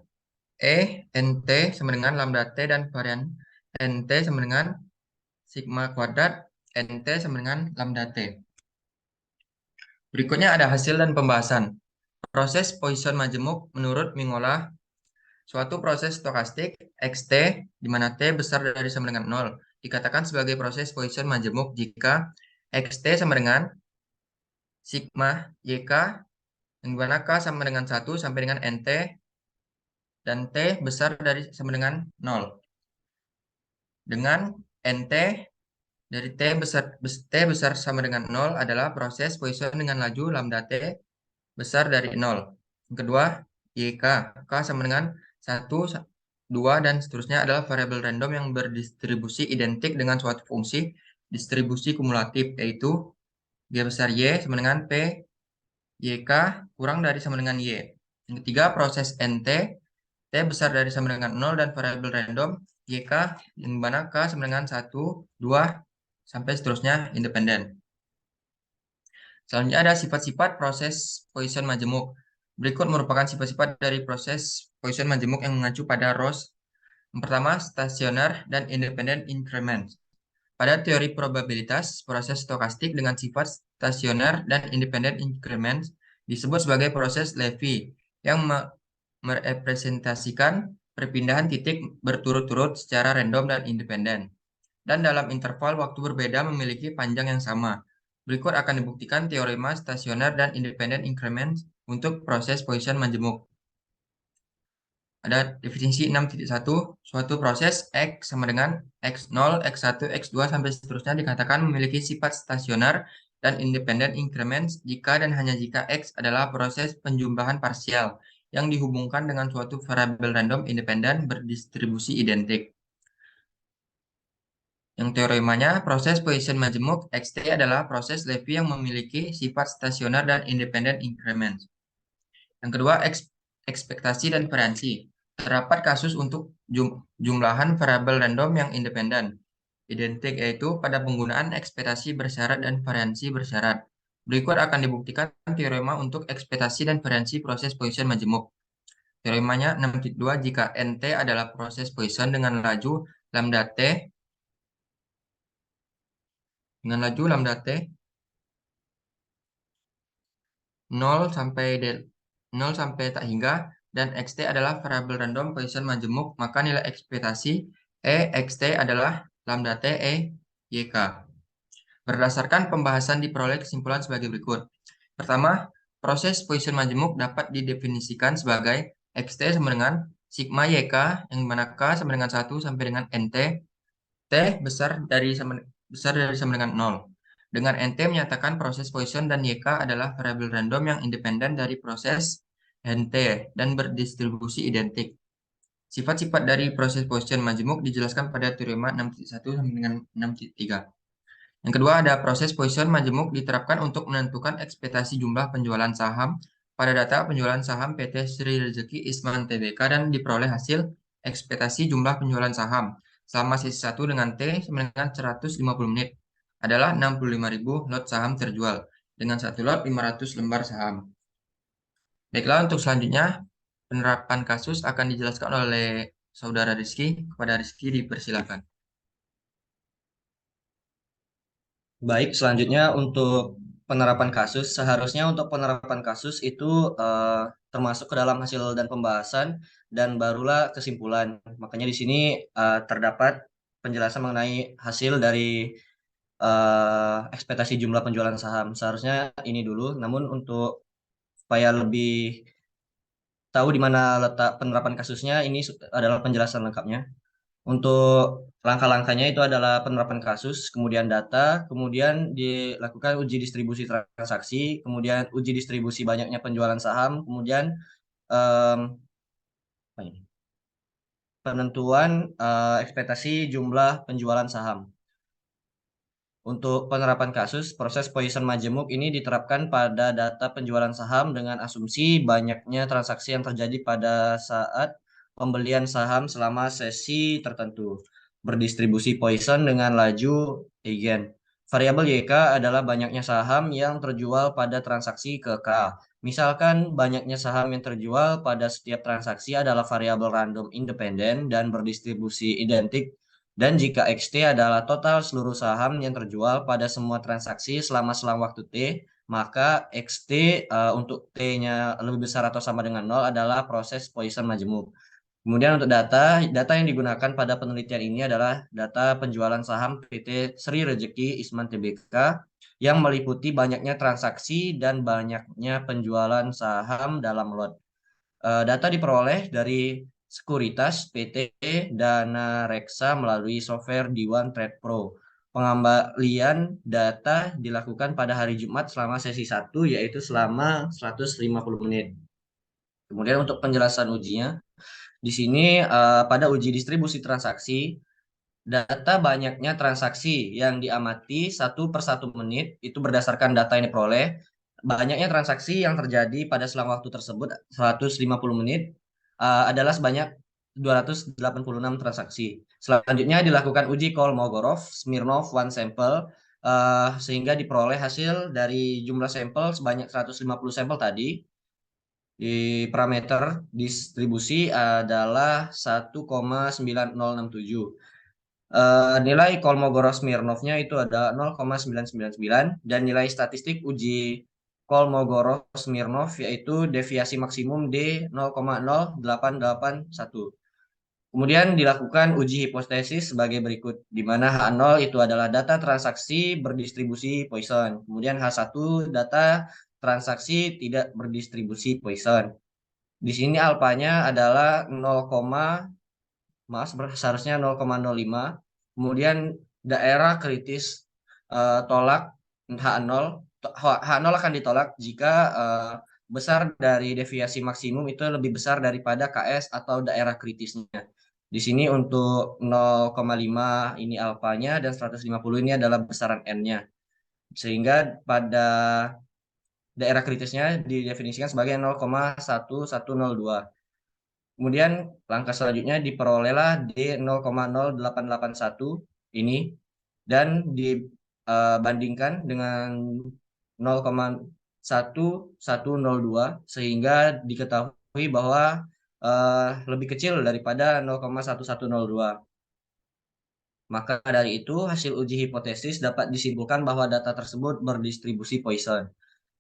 [SPEAKER 5] NT sama dengan lambda T dan varian NT sama dengan sigma kuadrat, NT sama dengan lambda T. Berikutnya ada hasil dan pembahasan. Proses Poisson majemuk menurut Mingola, suatu proses stokastik XT di mana T besar dari sama dengan 0 dikatakan sebagai proses Poisson majemuk jika XT sama dengan sigma YK yang dimana K sama dengan 1 sampai dengan NT dan T besar dari sama dengan 0. Dengan NT dari T besar sama dengan 0 adalah proses Poisson dengan laju lambda T besar dari 0. Yang kedua, YK, K sama dengan 1, 2, dan seterusnya adalah variabel random yang berdistribusi identik dengan suatu fungsi distribusi kumulatif, yaitu G besar Y sama dengan P, YK kurang dari sama dengan Y. Yang ketiga, proses NT, T besar dari sama dengan 0 dan variabel random YK yang mana K sama dengan 1, 2, sampai seterusnya independen. Selanjutnya ada sifat-sifat proses Poisson majemuk. Berikut merupakan sifat-sifat dari proses Poisson majemuk yang mengacu pada Ross. Yang pertama, stasioner dan independent increment. Pada teori probabilitas, proses stokastik dengan sifat stasioner dan independent increment disebut sebagai proses Levy, yang merepresentasikan perpindahan titik berturut-turut secara random dan independen, dan dalam interval waktu berbeda memiliki panjang yang sama. Berikut akan dibuktikan teorema stasioner dan independent increment untuk proses Poisson majemuk. Ada definisi 6.1, suatu proses X sama dengan X0, X1, X2, sampai seterusnya dikatakan memiliki sifat stasioner dan independent increments jika dan hanya jika X adalah proses penjumlahan parsial yang dihubungkan dengan suatu variabel random independen berdistribusi identik. Yang teoremanya, proses Poisson majemuk XT adalah proses Levy yang memiliki sifat stasioner dan independent increments. Yang kedua, ekspektasi dan variansi. Terdapat kasus untuk jumlahan variabel random yang independen, identik, yaitu pada penggunaan ekspektasi bersyarat dan variansi bersyarat. Berikut akan dibuktikan teorema untuk ekspektasi dan variansi proses Poisson majemuk. Teoremanya 6.2, jika NT adalah proses Poisson dengan laju lambda T T 0 sampai tak hingga, dan XT adalah variabel random Poisson majemuk, maka nilai ekspektasi XT adalah lambda T YK. Berdasarkan pembahasan diperoleh kesimpulan sebagai berikut. Pertama, proses Poisson majemuk dapat didefinisikan sebagai XT sama dengan sigma YK, yang mana K sama dengan 1 sampai dengan NT, T besar dari sama dengan 0. Dengan NT menyatakan proses Poisson dan YK adalah variabel random yang independen dari proses NT dan berdistribusi identik. Sifat-sifat dari proses Poisson majemuk dijelaskan pada teorema 6.1 sampai dengan 6.3. Yang kedua, ada proses Poisson majemuk diterapkan untuk menentukan ekspektasi jumlah penjualan saham pada data penjualan saham PT Sri Rezeki Isman Tbk dan diperoleh hasil ekspektasi jumlah penjualan saham selama sesi 1 dengan T sama dengan 150 menit adalah 65.000 lot saham terjual dengan satu lot 500 lembar saham. Baiklah, untuk selanjutnya penerapan kasus akan dijelaskan oleh saudara Rizky. Kepada Rizky dipersilakan.
[SPEAKER 6] Baik, selanjutnya untuk penerapan kasus, seharusnya untuk penerapan kasus itu termasuk ke dalam hasil dan pembahasan dan barulah kesimpulan. Makanya di sini terdapat penjelasan mengenai hasil dari ekspektasi jumlah penjualan saham. Seharusnya ini dulu, namun untuk supaya lebih tahu di mana letak penerapan kasusnya, ini adalah penjelasan lengkapnya. Untuk langkah-langkahnya itu adalah penerapan kasus, kemudian data, kemudian dilakukan uji distribusi transaksi, kemudian uji distribusi banyaknya penjualan saham, kemudian penentuan ekspektasi jumlah penjualan saham. Untuk penerapan kasus, proses Poisson majemuk ini diterapkan pada data penjualan saham dengan asumsi banyaknya transaksi yang terjadi pada saat pembelian saham selama sesi tertentu. Berdistribusi Poisson dengan laju Eigen. Variabel YK adalah banyaknya saham yang terjual pada transaksi ke K. Misalkan banyaknya saham yang terjual pada setiap transaksi adalah variabel random independen dan berdistribusi identik. Dan jika XT adalah total seluruh saham yang terjual pada semua transaksi selama selang waktu T, maka XT untuk T-nya lebih besar atau sama dengan 0 adalah proses Poisson majemuk. Kemudian untuk data yang digunakan pada penelitian ini adalah data penjualan saham PT Sri Rezeki Isman Tbk yang meliputi banyaknya transaksi dan banyaknya penjualan saham dalam lot. Data diperoleh dari Sekuritas PT Dana Reksa melalui software D1 Trade Pro. Pengembalian data dilakukan pada hari Jumat selama sesi 1, yaitu selama 150 menit. Kemudian untuk penjelasan ujinya, di sini pada uji distribusi transaksi, data banyaknya transaksi yang diamati 1 per 1 menit itu berdasarkan data yang diperoleh. Banyaknya transaksi yang terjadi pada selang waktu tersebut 150 menit adalah sebanyak 286 transaksi. Selanjutnya dilakukan uji Kolmogorov, Smirnov, one sample, sehingga diperoleh hasil dari jumlah sampel sebanyak 150 sampel tadi. Di parameter distribusi adalah 1,9067. Nilai Kolmogorov-Smirnovnya itu ada 0,999 dan nilai statistik uji Kolmogorov-Smirnov, yaitu deviasi maksimum D 0,0881. Kemudian dilakukan uji hipotesis sebagai berikut, di mana H0 itu adalah data transaksi berdistribusi Poisson. Kemudian H1 data transaksi tidak berdistribusi Poisson. Di sini alfanya adalah 0, seharusnya 0,05. Kemudian daerah kritis tolak H0. H0 akan ditolak jika besar dari deviasi maksimum itu lebih besar daripada KS atau daerah kritisnya. Di sini untuk 0,5 ini alfanya dan 150 ini adalah besaran N-nya. Sehingga pada daerah kritisnya didefinisikan sebagai 0,1102. Kemudian langkah selanjutnya diperolehlah D 0,0881 ini dan dibandingkan dengan 0,1102 sehingga diketahui bahwa lebih kecil daripada 0,1102. Maka dari itu hasil uji hipotesis dapat disimpulkan bahwa data tersebut berdistribusi Poisson.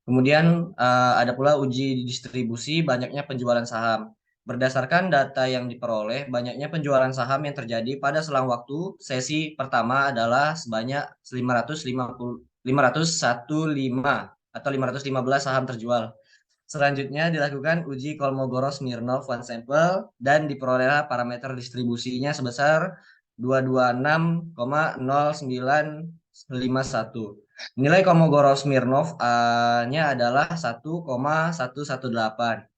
[SPEAKER 6] Kemudian ada pula uji distribusi banyaknya penjualan saham. Berdasarkan data yang diperoleh, banyaknya penjualan saham yang terjadi pada selang waktu sesi pertama adalah sebanyak 515 atau 515 saham terjual. Selanjutnya dilakukan uji Kolmogorov-Smirnov one sample dan diperolehlah parameter distribusinya sebesar 226,0951. Nilai Kolmogorov-Smirnov-nya adalah 1,118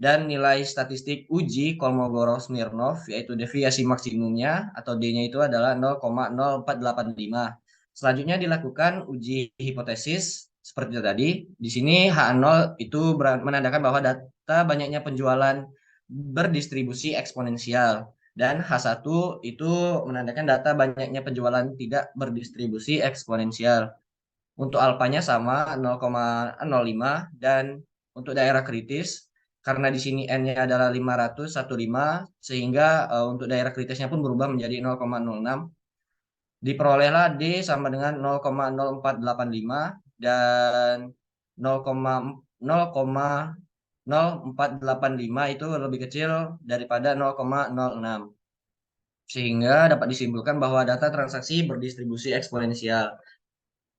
[SPEAKER 6] dan nilai statistik uji Kolmogorov-Smirnov yaitu deviasi maksimumnya atau D-nya itu adalah 0,0485. Selanjutnya dilakukan uji hipotesis seperti tadi. Di sini H0 itu menandakan bahwa data banyaknya penjualan berdistribusi eksponensial dan H1 itu menandakan data banyaknya penjualan tidak berdistribusi eksponensial. Untuk alfanya sama 0,05 dan untuk daerah kritis karena di sini N-nya adalah 515 sehingga untuk daerah kritisnya pun berubah menjadi 0,06. Diperolehlah D sama dengan 0,0485 dan 0,0485 itu lebih kecil daripada 0,06. Sehingga dapat disimpulkan bahwa data transaksi berdistribusi eksponensial.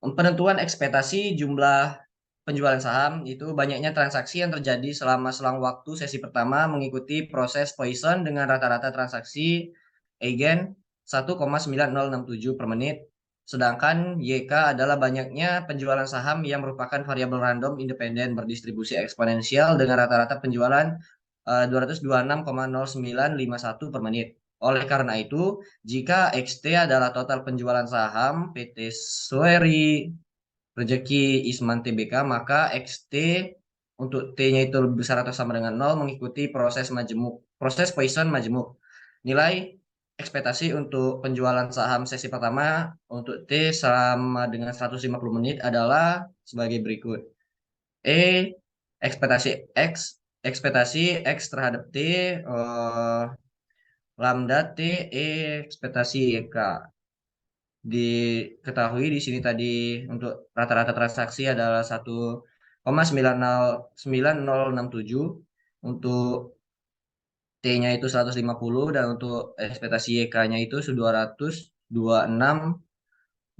[SPEAKER 6] Penentuan ekspektasi jumlah penjualan saham itu banyaknya transaksi yang terjadi selama selang waktu sesi pertama mengikuti proses Poisson dengan rata-rata transaksi Eigen 1,9067 per menit. Sedangkan YK adalah banyaknya penjualan saham yang merupakan variabel random independen berdistribusi eksponensial dengan rata-rata penjualan 226,0951 per menit. Oleh karena itu, jika XT adalah total penjualan saham PT Sueri Rezeki Isman Tbk, maka XT untuk T-nya itu lebih besar atau sama dengan 0 mengikuti proses majemuk, proses Poisson majemuk. Nilai ekspektasi untuk penjualan saham sesi pertama untuk T sama dengan 150 menit adalah sebagai berikut. Ekspektasi X terhadap T, lambda T, ekspektasi YK. Diketahui di sini tadi untuk rata-rata transaksi adalah 1,9067, untuk T-nya itu 150 dan untuk ekspektasi YK-nya itu 226,0951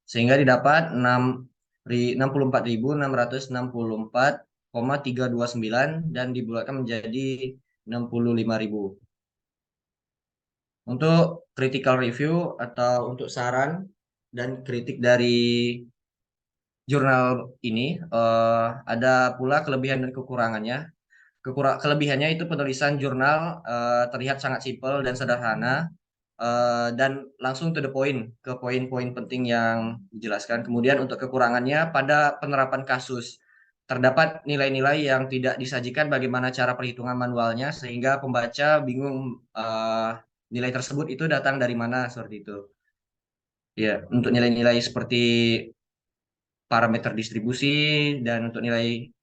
[SPEAKER 6] sehingga didapat 64.664,329 dan dibulatkan menjadi 65.000. Untuk critical review atau untuk saran dan kritik dari jurnal ini ada pula kelebihan dan kekurangannya. Kelebihannya itu penulisan jurnal terlihat sangat simpel dan sederhana dan langsung to the point ke poin-poin penting yang dijelaskan. Kemudian untuk kekurangannya pada penerapan kasus terdapat nilai-nilai yang tidak disajikan bagaimana cara perhitungan manualnya sehingga pembaca bingung nilai tersebut itu datang dari mana seperti itu. Ya, untuk nilai-nilai seperti parameter distribusi dan untuk nilai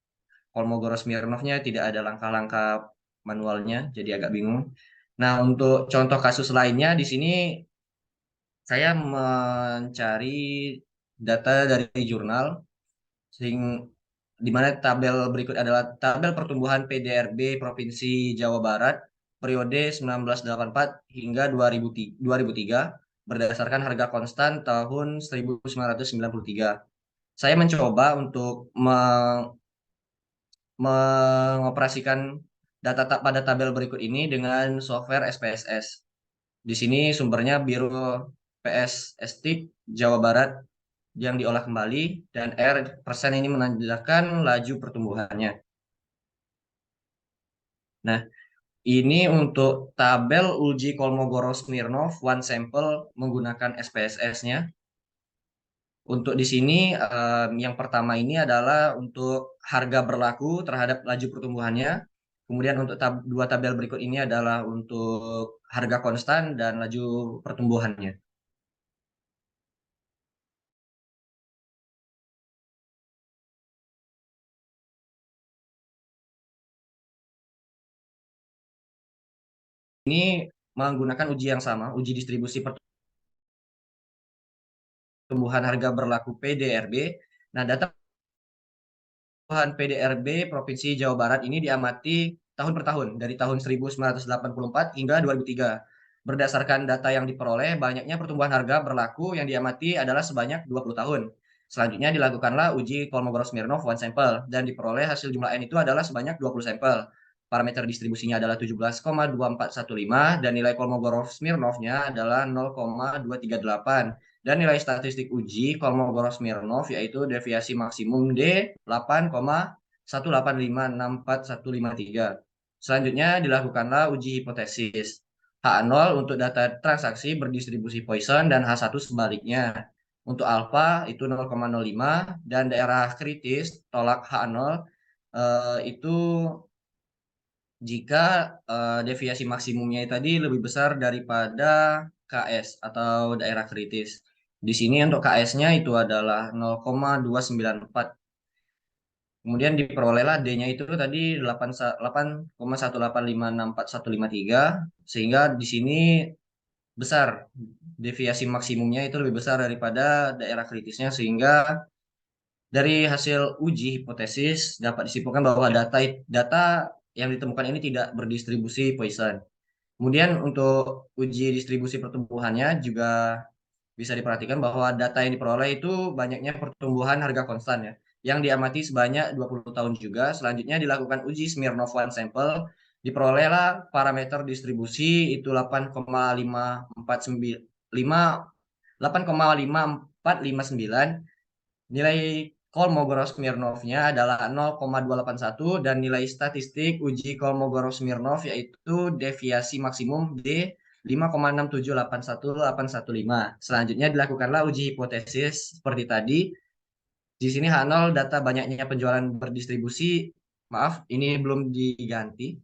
[SPEAKER 6] Kolmogorov-Smirnovnya tidak ada langkah-langkah manualnya, jadi agak bingung. Nah, untuk contoh kasus lainnya di sini saya mencari data dari jurnal, di mana tabel berikut adalah tabel pertumbuhan PDRB Provinsi Jawa Barat periode 1984 hingga 2003 berdasarkan harga konstan tahun 1993. Saya mencoba untuk mengoperasikan data pada tabel berikut ini dengan software SPSS. Di sini sumbernya Biro PS Estik Jawa Barat yang diolah kembali, dan R persen ini menandakan laju pertumbuhannya. Nah, ini untuk tabel uji Kolmogorov-Smirnov one sample menggunakan SPSS-nya. Untuk di sini yang pertama ini adalah untuk harga berlaku terhadap laju pertumbuhannya. Kemudian untuk dua tabel berikut ini adalah untuk harga konstan dan laju pertumbuhannya. Ini menggunakan uji yang sama, uji distribusi pertumbuhan harga berlaku PDRB. Nah, data PDRB Provinsi Jawa Barat ini diamati tahun per tahun, dari tahun 1984 hingga 2003. Berdasarkan data yang diperoleh, banyaknya pertumbuhan harga berlaku yang diamati adalah sebanyak 20 tahun. Selanjutnya dilakukanlah uji Kolmogorov-Smirnov one sample, dan diperoleh hasil jumlah N itu adalah sebanyak 20 sampel. Parameter distribusinya adalah 17,2415 dan nilai Kolmogorov-Smirnovnya adalah 0,238. Dan nilai statistik uji Kolmogorov-Smirnov yaitu deviasi maksimum D 8,18564,153. Selanjutnya dilakukanlah uji hipotesis. H0 untuk data transaksi berdistribusi Poisson dan H1 sebaliknya. Untuk alfa itu 0,05 dan daerah kritis tolak H0 itu jika deviasi maksimumnya tadi lebih besar daripada KS atau daerah kritis. Di sini untuk KS-nya itu adalah 0,294. Kemudian diperolehlah D-nya itu tadi 8,18564,153, sehingga di sini besar. Deviasi maksimumnya itu lebih besar daripada daerah kritisnya, sehingga dari hasil uji hipotesis dapat disimpulkan bahwa data yang ditemukan ini tidak berdistribusi Poisson. Kemudian untuk uji distribusi pertumbuhannya juga bisa diperhatikan bahwa data yang diperoleh itu banyaknya pertumbuhan harga konstan ya, yang diamati sebanyak 20 tahun juga. Selanjutnya dilakukan uji Smirnov one sample, diperolehlah parameter distribusi itu 8,5459. Nilai Kolmogorov-Smirnovnya adalah 0,281 dan nilai statistik uji Kolmogorov-Smirnov yaitu deviasi maksimum D 5,6781815. Selanjutnya dilakukanlah uji hipotesis seperti tadi. Di sini H0 data banyaknya penjualan berdistribusi. Maaf, ini belum diganti.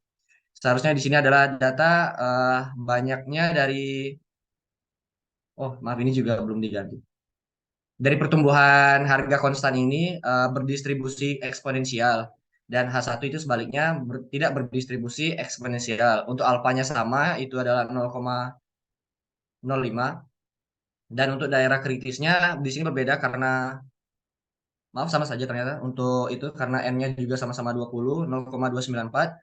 [SPEAKER 6] Seharusnya di sini adalah data banyaknya dari maaf, ini juga belum diganti. Dari pertumbuhan harga konstan ini berdistribusi eksponensial, dan H1 itu sebaliknya tidak berdistribusi eksponensial. Untuk alfanya sama, itu adalah 0,05, dan untuk daerah kritisnya di sini berbeda karena maaf, sama saja ternyata untuk itu karena N-nya juga sama-sama 20, 0,294.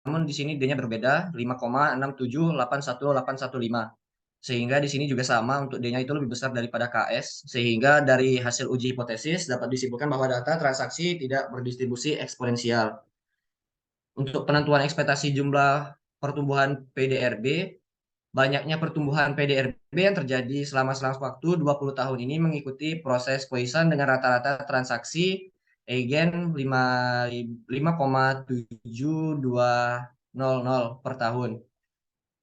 [SPEAKER 6] Namun di sini D-nya berbeda, 5,6781815. Sehingga di sini juga sama, untuk D-nya itu lebih besar daripada KS. Sehingga dari hasil uji hipotesis dapat disimpulkan bahwa data transaksi tidak berdistribusi eksponensial. Untuk penentuan ekspektasi jumlah pertumbuhan PDRB, banyaknya pertumbuhan PDRB yang terjadi selama waktu 20 tahun ini mengikuti proses Poisson dengan rata-rata transaksi Eigen 5,7200 per tahun.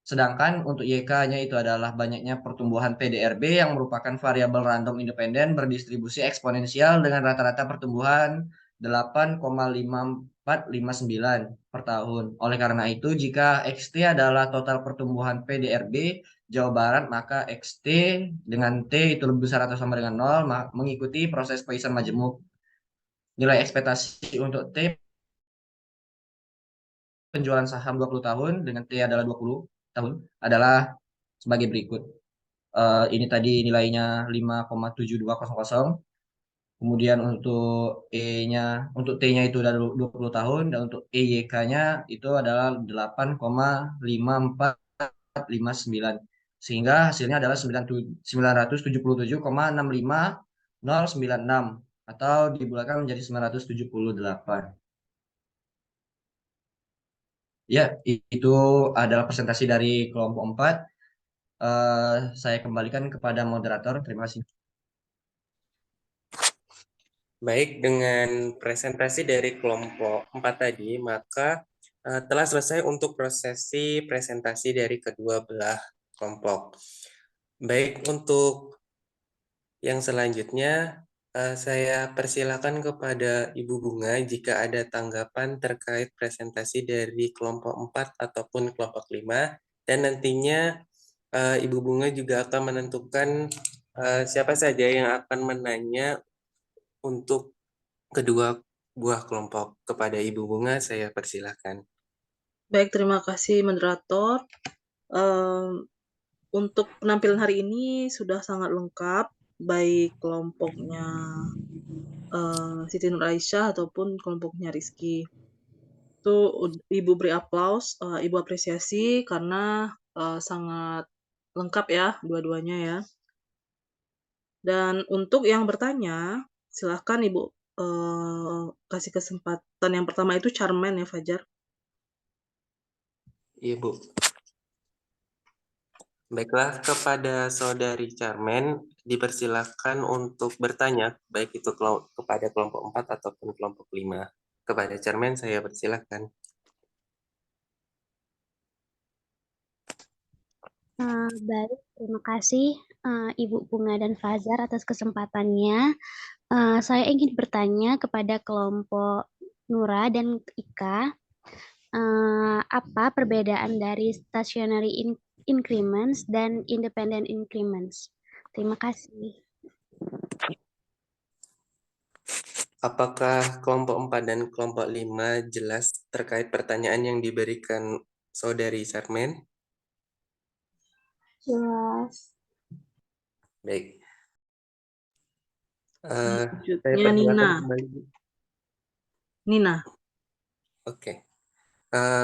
[SPEAKER 6] Sedangkan untuk YK-nya itu adalah banyaknya pertumbuhan PDRB yang merupakan variabel random independen berdistribusi eksponensial dengan rata-rata pertumbuhan 8,5459 per tahun. Oleh karena itu, jika XT adalah total pertumbuhan PDRB Jawa Barat, maka XT dengan T itu lebih besar atau sama dengan 0, mengikuti proses Poisson majemuk. Nilai ekspektasi untuk T penjualan saham 20 tahun dengan T adalah 20 tahun adalah sebagai berikut. Ini tadi nilainya 5,7200. Kemudian untuk untuk T-nya itu udah 20 tahun, dan untuk EYK-nya itu adalah 8,5459. Sehingga hasilnya adalah 977,65096 atau dibulatkan menjadi 978. Ya, itu adalah presentasi dari kelompok 4. Saya kembalikan kepada moderator. Terima kasih.
[SPEAKER 2] Baik, dengan presentasi dari kelompok 4 tadi, maka telah selesai untuk prosesi presentasi dari kedua belah kelompok. Baik, untuk yang selanjutnya saya persilakan kepada Ibu Bunga jika ada tanggapan terkait presentasi dari kelompok 4 ataupun kelompok 5, dan nantinya Ibu Bunga juga akan menentukan siapa saja yang akan menanya untuk kedua buah kelompok. Kepada Ibu Bunga, saya persilahkan.
[SPEAKER 1] Baik, terima kasih moderator. Untuk penampilan hari ini sudah sangat lengkap, baik kelompoknya Siti Nur Aisyah ataupun kelompoknya Rizky. Itu Ibu beri aplaus, Ibu apresiasi karena sangat lengkap ya dua-duanya ya. Dan untuk yang bertanya, silahkan Ibu kasih kesempatan. Yang pertama itu Charmaine ya, Fajar.
[SPEAKER 2] Iya, Bu. Baiklah, kepada Saudari Charmaine dipersilakan untuk bertanya, baik itu kepada kelompok 4 ataupun kelompok 5. Kepada Charmaine, saya persilakan.
[SPEAKER 7] Baik, terima kasih Ibu Bunga dan Fajar atas kesempatannya. Saya ingin bertanya kepada kelompok Nura dan Ika, apa perbedaan dari stationary increments dan independent increments? Terima kasih.
[SPEAKER 2] Apakah kelompok 4 dan kelompok 5 jelas terkait pertanyaan yang diberikan Saudari Charmaine?
[SPEAKER 3] Jelas.
[SPEAKER 2] Baik. Saya
[SPEAKER 1] Selanjutnya
[SPEAKER 2] persilakan
[SPEAKER 1] Nina.
[SPEAKER 2] kembali.
[SPEAKER 1] Nina.
[SPEAKER 2] Oke.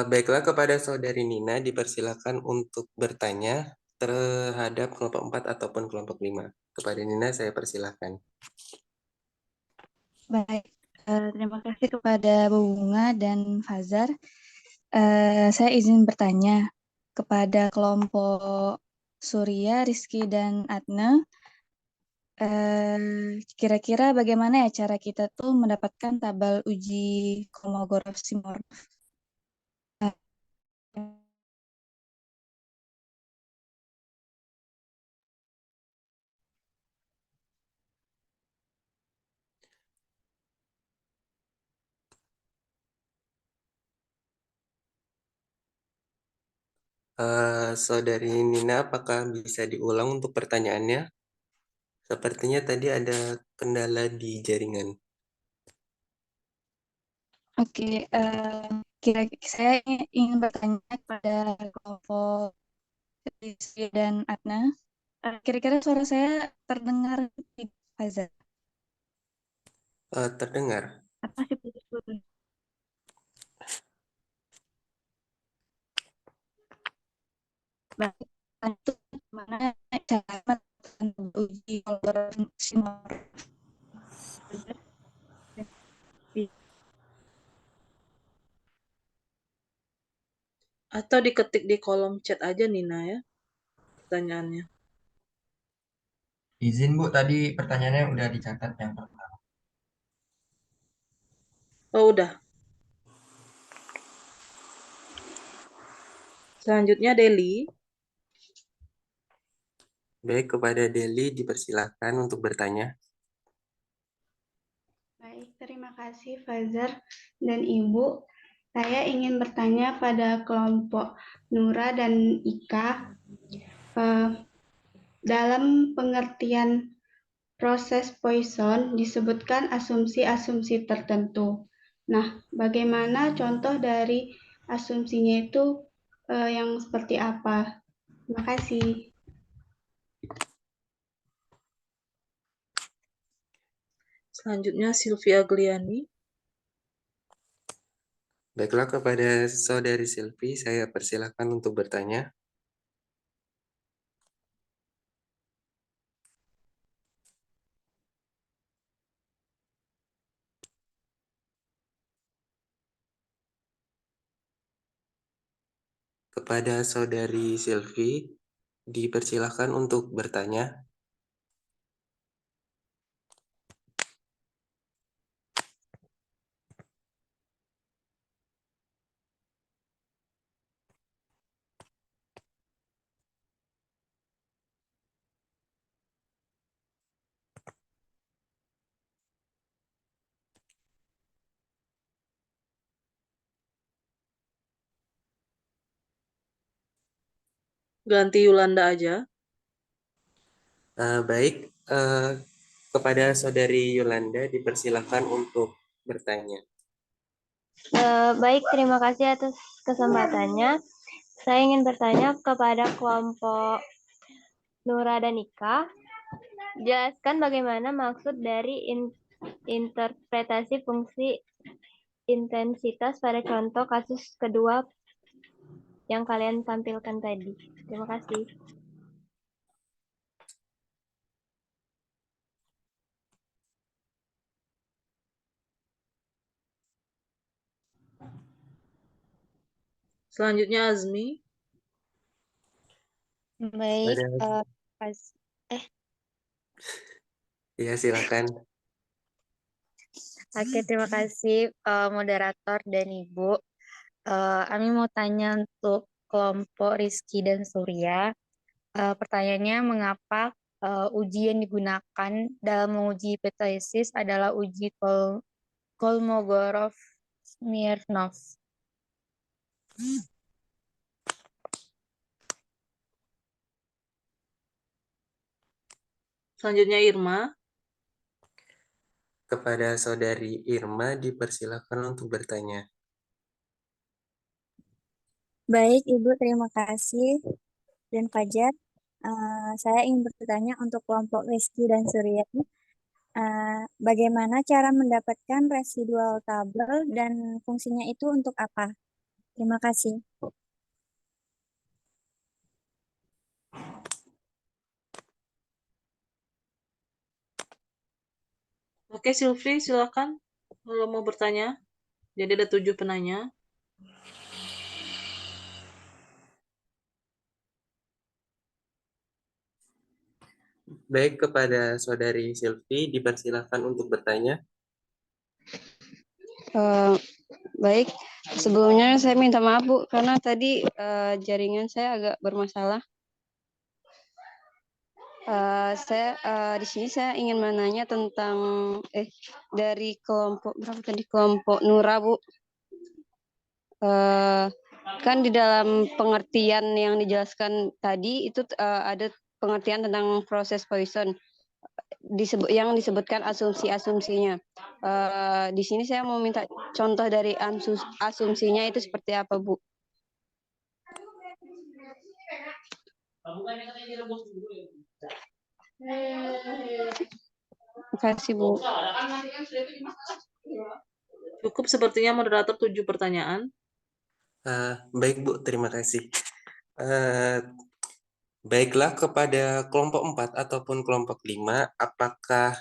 [SPEAKER 2] Baiklah, kepada Saudari Nina dipersilakan untuk bertanya terhadap kelompok 4 ataupun kelompok 5. Kepada Nina, saya persilakan.
[SPEAKER 3] Baik, terima kasih kepada Bu Bunga dan Fazar. Saya izin bertanya kepada kelompok Surya, Rizky, dan Adna. Kira-kira bagaimana ya cara kita tuh mendapatkan tabel uji Kolmogorov-Simorov?
[SPEAKER 2] Saudari Nina, apakah bisa diulang untuk pertanyaannya? Sepertinya tadi ada kendala di jaringan.
[SPEAKER 3] Oke, saya ingin bertanya kepada kelompok Rizky dan Adna. Kira-kira suara saya terdengar di Fazar?
[SPEAKER 2] Terdengar.
[SPEAKER 3] Apa sih putus-putus? Baik, itu gimana cara melakukan uji Kolmogorov-Simorov?
[SPEAKER 1] Atau diketik di kolom chat aja Nina ya, pertanyaannya.
[SPEAKER 5] Izin Bu, tadi pertanyaannya udah dicatat yang pertama.
[SPEAKER 1] Oh udah. Selanjutnya Deli.
[SPEAKER 2] Baik, kepada Deli dipersilakan untuk bertanya.
[SPEAKER 8] Baik, terima kasih Fajar dan Ibu. Saya ingin bertanya pada kelompok Nura dan Ika. Dalam pengertian proses Poisson disebutkan asumsi-asumsi tertentu. Nah, bagaimana contoh dari asumsinya itu yang seperti apa? Terima kasih.
[SPEAKER 1] Selanjutnya Sylvia Gliani.
[SPEAKER 2] Baiklah, kepada Saudari Silvi, saya persilahkan untuk bertanya. Kepada Saudari Silvi, dipersilahkan untuk bertanya.
[SPEAKER 1] Ganti Yolanda aja.
[SPEAKER 2] Baik, kepada Saudari Yolanda dipersilahkan untuk bertanya.
[SPEAKER 9] Baik, terima kasih atas kesempatannya. Saya ingin bertanya kepada kelompok Nura dan Ika. Jelaskan bagaimana maksud dari interpretasi fungsi intensitas pada contoh kasus kedua yang kalian tampilkan tadi. Terima kasih.
[SPEAKER 1] Selanjutnya Azmi.
[SPEAKER 10] Baik,
[SPEAKER 2] Ya, silakan.
[SPEAKER 10] Oke, terima kasih moderator dan Ibu. Kami mau tanya untuk kelompok Rizky dan Surya. Pertanyaannya, mengapa uji yang digunakan dalam menguji hipotesis adalah uji Kolmogorov-Smirnov?
[SPEAKER 1] Selanjutnya Irma.
[SPEAKER 2] Kepada Saudari Irma dipersilahkan untuk bertanya.
[SPEAKER 11] Baik, Ibu, terima kasih. Dan Fajar, saya ingin bertanya untuk kelompok Rizky dan Surya. Bagaimana cara mendapatkan residual tabel dan fungsinya itu untuk apa? Terima kasih.
[SPEAKER 1] Oke, Sylvie, silakan kalau mau bertanya. Jadi ada 7 penanya.
[SPEAKER 2] Baik, kepada Saudari Silvi dipersilahkan untuk bertanya.
[SPEAKER 12] Baik, sebelumnya saya minta maaf Bu, karena tadi jaringan saya agak bermasalah. Di sini saya ingin menanya tentang dari kelompok berapa tadi, kelompok Nura Bu. Kan di dalam pengertian yang dijelaskan tadi itu ada pengertian tentang proses Poisson yang disebutkan asumsi-asumsinya. Di sini saya mau minta contoh dari asumsinya itu seperti apa, Bu? Terima kasih, Bu.
[SPEAKER 1] Cukup sepertinya moderator 7 pertanyaan.
[SPEAKER 2] Baik, Bu, terima kasih. Baiklah, kepada kelompok 4 ataupun kelompok 5, apakah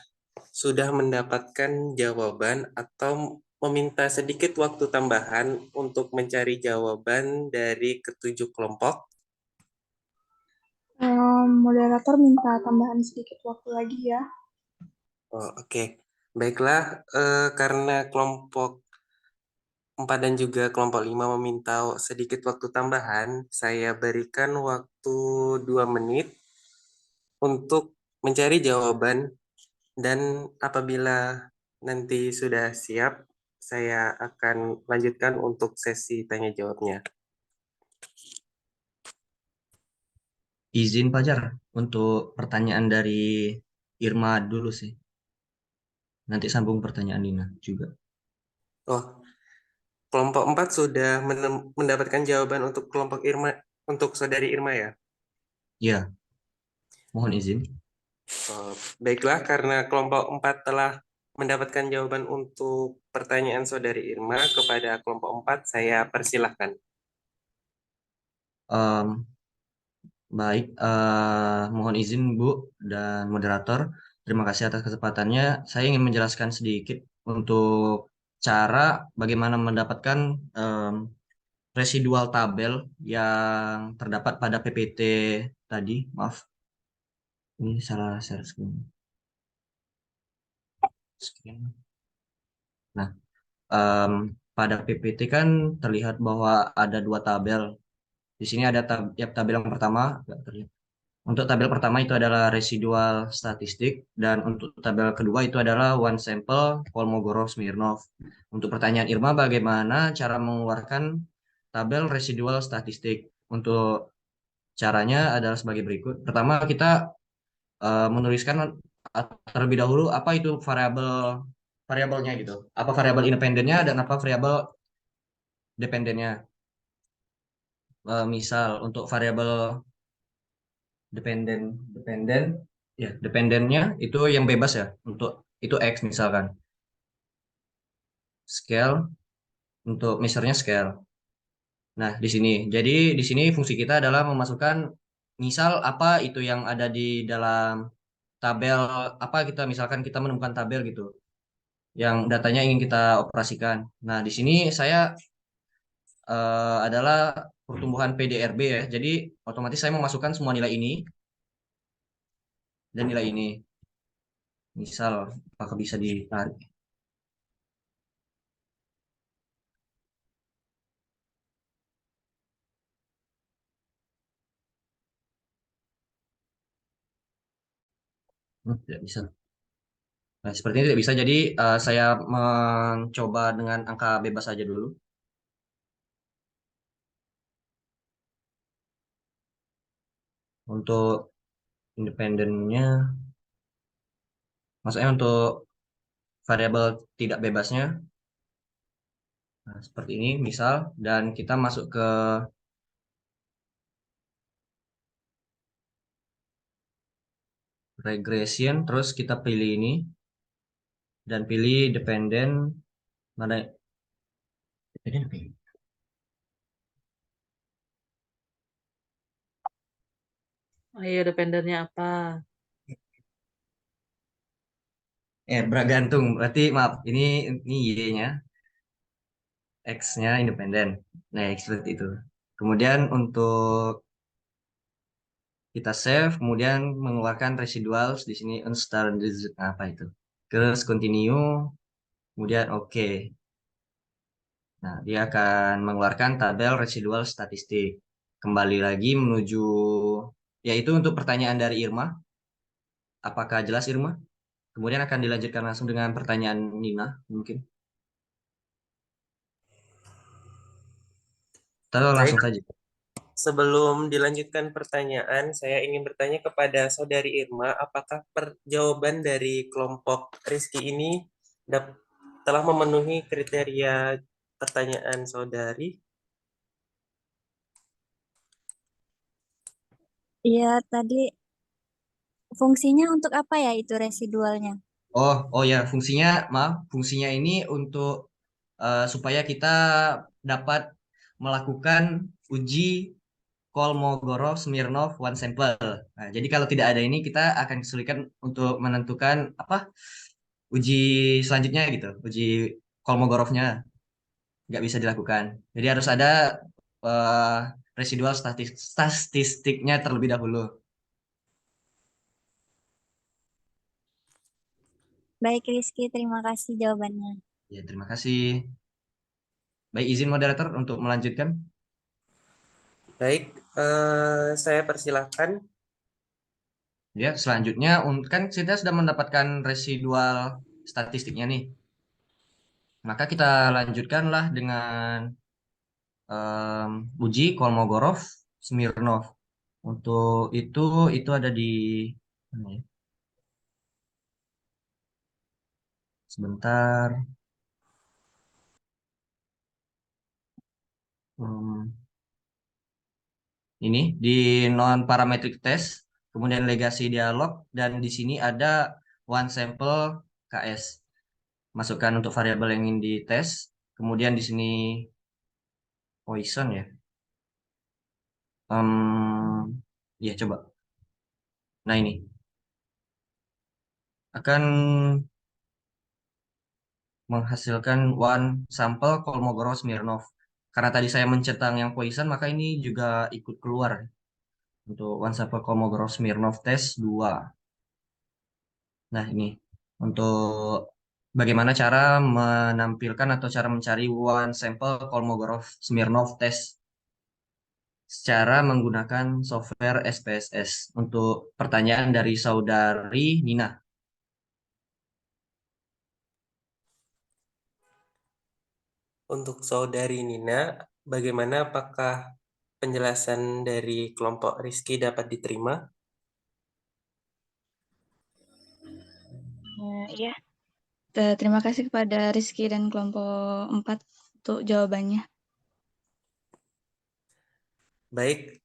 [SPEAKER 2] sudah mendapatkan jawaban atau meminta sedikit waktu tambahan untuk mencari jawaban dari ketujuh kelompok?
[SPEAKER 3] Moderator minta tambahan sedikit waktu lagi ya.
[SPEAKER 2] Oh, oke. Baiklah, karena kelompok 4 dan juga kelompok 5 meminta sedikit waktu tambahan, saya berikan waktu 2 menit untuk mencari jawaban, dan apabila nanti sudah siap, saya akan lanjutkan untuk sesi tanya jawabnya.
[SPEAKER 6] Izin Fajar untuk pertanyaan dari Irma dulu sih. Nanti sambung pertanyaan Nina juga.
[SPEAKER 2] Oh, kelompok 4 sudah mendapatkan jawaban untuk kelompok Irma, untuk Saudari Irma ya?
[SPEAKER 6] Ya, mohon izin.
[SPEAKER 2] Baiklah, karena kelompok 4 telah mendapatkan jawaban untuk pertanyaan Saudari Irma kepada kelompok 4, saya persilahkan.
[SPEAKER 6] Baik, mohon izin Bu dan moderator. Terima kasih atas kesempatannya. Saya ingin menjelaskan sedikit untuk cara bagaimana mendapatkan residual tabel yang terdapat pada PPT tadi. Maaf, ini salah share screen. Nah, pada PPT kan terlihat bahwa ada 2 tabel. Di sini ada tabel yang pertama, nggak terlihat. Untuk tabel pertama itu adalah residual statistik, dan untuk tabel kedua itu adalah one sample Kolmogorov-Smirnov. Untuk pertanyaan Irma, bagaimana cara mengeluarkan tabel residual statistik? Untuk caranya adalah sebagai berikut. Pertama, kita menuliskan terlebih dahulu apa itu variabelnya gitu. Apa variabel independennya dan apa variabel dependennya. Misal untuk variabel dependennya itu yang bebas ya, untuk itu X misalkan. Scale, untuk measure-nya scale. Nah, di sini. Jadi di sini fungsi kita adalah memasukkan misal apa itu yang ada di dalam tabel, apa kita misalkan kita menemukan tabel gitu yang datanya ingin kita operasikan. Nah, di sini saya adalah pertumbuhan PDRB ya. Jadi otomatis saya memasukkan semua nilai ini dan nilai ini. Misal apakah bisa ditarik? Tidak bisa. Nah, sepertinya tidak bisa. Jadi saya mencoba dengan angka bebas saja dulu. Untuk independennya, maksudnya untuk variabel tidak bebasnya, nah, seperti ini misal, dan kita masuk ke regression, terus kita pilih ini, dan pilih dependent, mana dependent apa ini?
[SPEAKER 1] Ayo, dependennya apa?
[SPEAKER 6] Bergantung, berarti maaf, ini Y-nya, X-nya independen. Nah, seperti itu. Kemudian untuk kita save, kemudian mengeluarkan residuals di sini unstar apa itu. Terus continue, kemudian oke. Nah, dia akan mengeluarkan tabel residual statistik. Kembali lagi menuju, yaitu untuk pertanyaan dari Irma. Apakah jelas Irma? Kemudian akan dilanjutkan langsung dengan pertanyaan Nina mungkin. Atau langsung saja.
[SPEAKER 2] Sebelum dilanjutkan pertanyaan, saya ingin bertanya kepada Saudari Irma, apakah jawaban dari kelompok Rizky ini telah memenuhi kriteria pertanyaan Saudari?
[SPEAKER 11] Iya, tadi fungsinya untuk apa ya itu residualnya?
[SPEAKER 6] Oh ya, fungsinya ini untuk supaya kita dapat melakukan uji Kolmogorov-Smirnov one sample. Nah, jadi kalau tidak ada ini kita akan kesulitan untuk menentukan apa uji selanjutnya gitu, uji Kolmogorovnya nggak bisa dilakukan. Jadi harus ada residual statistiknya terlebih dahulu.
[SPEAKER 11] Baik Rizky, terima kasih jawabannya.
[SPEAKER 6] Ya, terima kasih. Baik, izin moderator untuk melanjutkan.
[SPEAKER 2] Baik, saya persilahkan.
[SPEAKER 6] Ya, selanjutnya kan kita sudah mendapatkan residual statistiknya nih. Maka kita lanjutkanlah dengan uji Kolmogorov-Smirnov. Untuk itu ada di mana ya? Sebentar. Ini di non parametric test, kemudian legasi dialog, dan di sini ada one sample KS. masukkan untuk variabel yang ingin dites. Kemudian di sini Poisson ya. Ya coba. Nah ini akan menghasilkan one sampel Kolmogorov-Smirnov. Karena tadi saya mencetang yang Poisson, maka ini juga ikut keluar untuk one sampel Kolmogorov-Smirnov tes 2. Nah ini untuk bagaimana cara menampilkan atau cara mencari one sampel Kolmogorov-Smirnov tes secara menggunakan software SPSS. Untuk pertanyaan dari saudari Nina.
[SPEAKER 2] Untuk saudari Nina, bagaimana, apakah penjelasan dari kelompok Rizky dapat diterima?
[SPEAKER 13] Iya. Terima kasih kepada Rizky dan kelompok 4 untuk jawabannya.
[SPEAKER 2] Baik,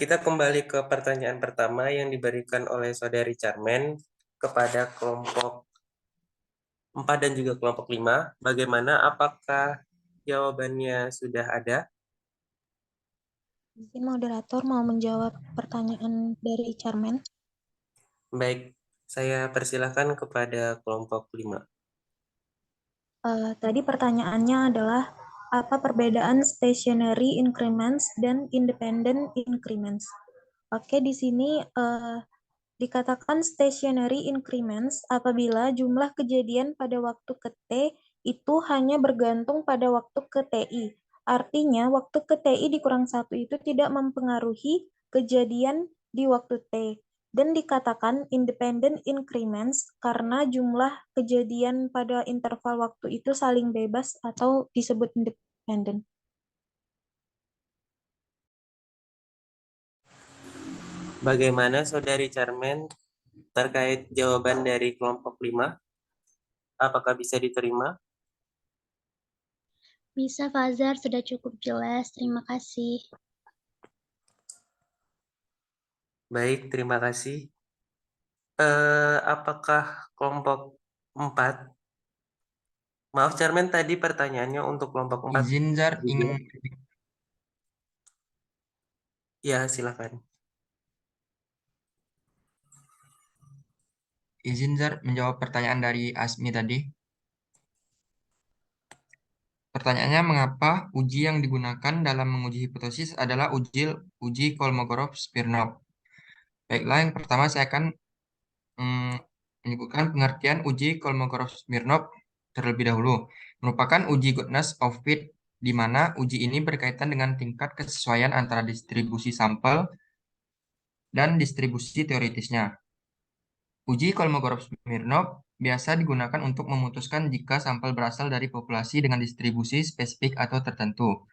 [SPEAKER 2] kita kembali ke pertanyaan pertama yang diberikan oleh saudari Charmen kepada kelompok 4 dan juga kelompok 5. Bagaimana, apakah jawabannya sudah ada?
[SPEAKER 4] Mungkin moderator mau menjawab pertanyaan dari Charmen.
[SPEAKER 2] Baik, saya persilahkan kepada kelompok 5.
[SPEAKER 4] Tadi pertanyaannya adalah apa perbedaan stationary increments dan independent increments? Oke, di sini dikatakan stationary increments apabila jumlah kejadian pada waktu ke T itu hanya bergantung pada waktu ke TI. Artinya, waktu ke TI dikurang 1 itu tidak mempengaruhi kejadian di waktu T. Dan dikatakan independent increments karena jumlah kejadian pada interval waktu itu saling bebas atau disebut independent.
[SPEAKER 2] Bagaimana saudari Charmen terkait jawaban dari kelompok 5? Apakah bisa diterima?
[SPEAKER 7] Bisa, Fazar, sudah cukup jelas. Terima kasih.
[SPEAKER 2] Baik, terima kasih. Apakah kelompok 4? Maaf, Charmen, tadi pertanyaannya untuk kelompok 4.
[SPEAKER 5] Izin, Zar, ingin
[SPEAKER 2] Ya, silakan.
[SPEAKER 5] izin, Zar, menjawab pertanyaan dari Asmi tadi. Pertanyaannya, mengapa uji yang digunakan dalam menguji hipotesis adalah uji Kolmogorov-Smirnov? Baiklah, yang pertama saya akan menyebutkan pengertian uji Kolmogorov-Smirnov terlebih dahulu. Merupakan uji goodness of fit, di mana uji ini berkaitan dengan tingkat kesesuaian antara distribusi sampel dan distribusi teoritisnya. Uji Kolmogorov-Smirnov biasa digunakan untuk memutuskan jika sampel berasal dari populasi dengan distribusi spesifik atau tertentu.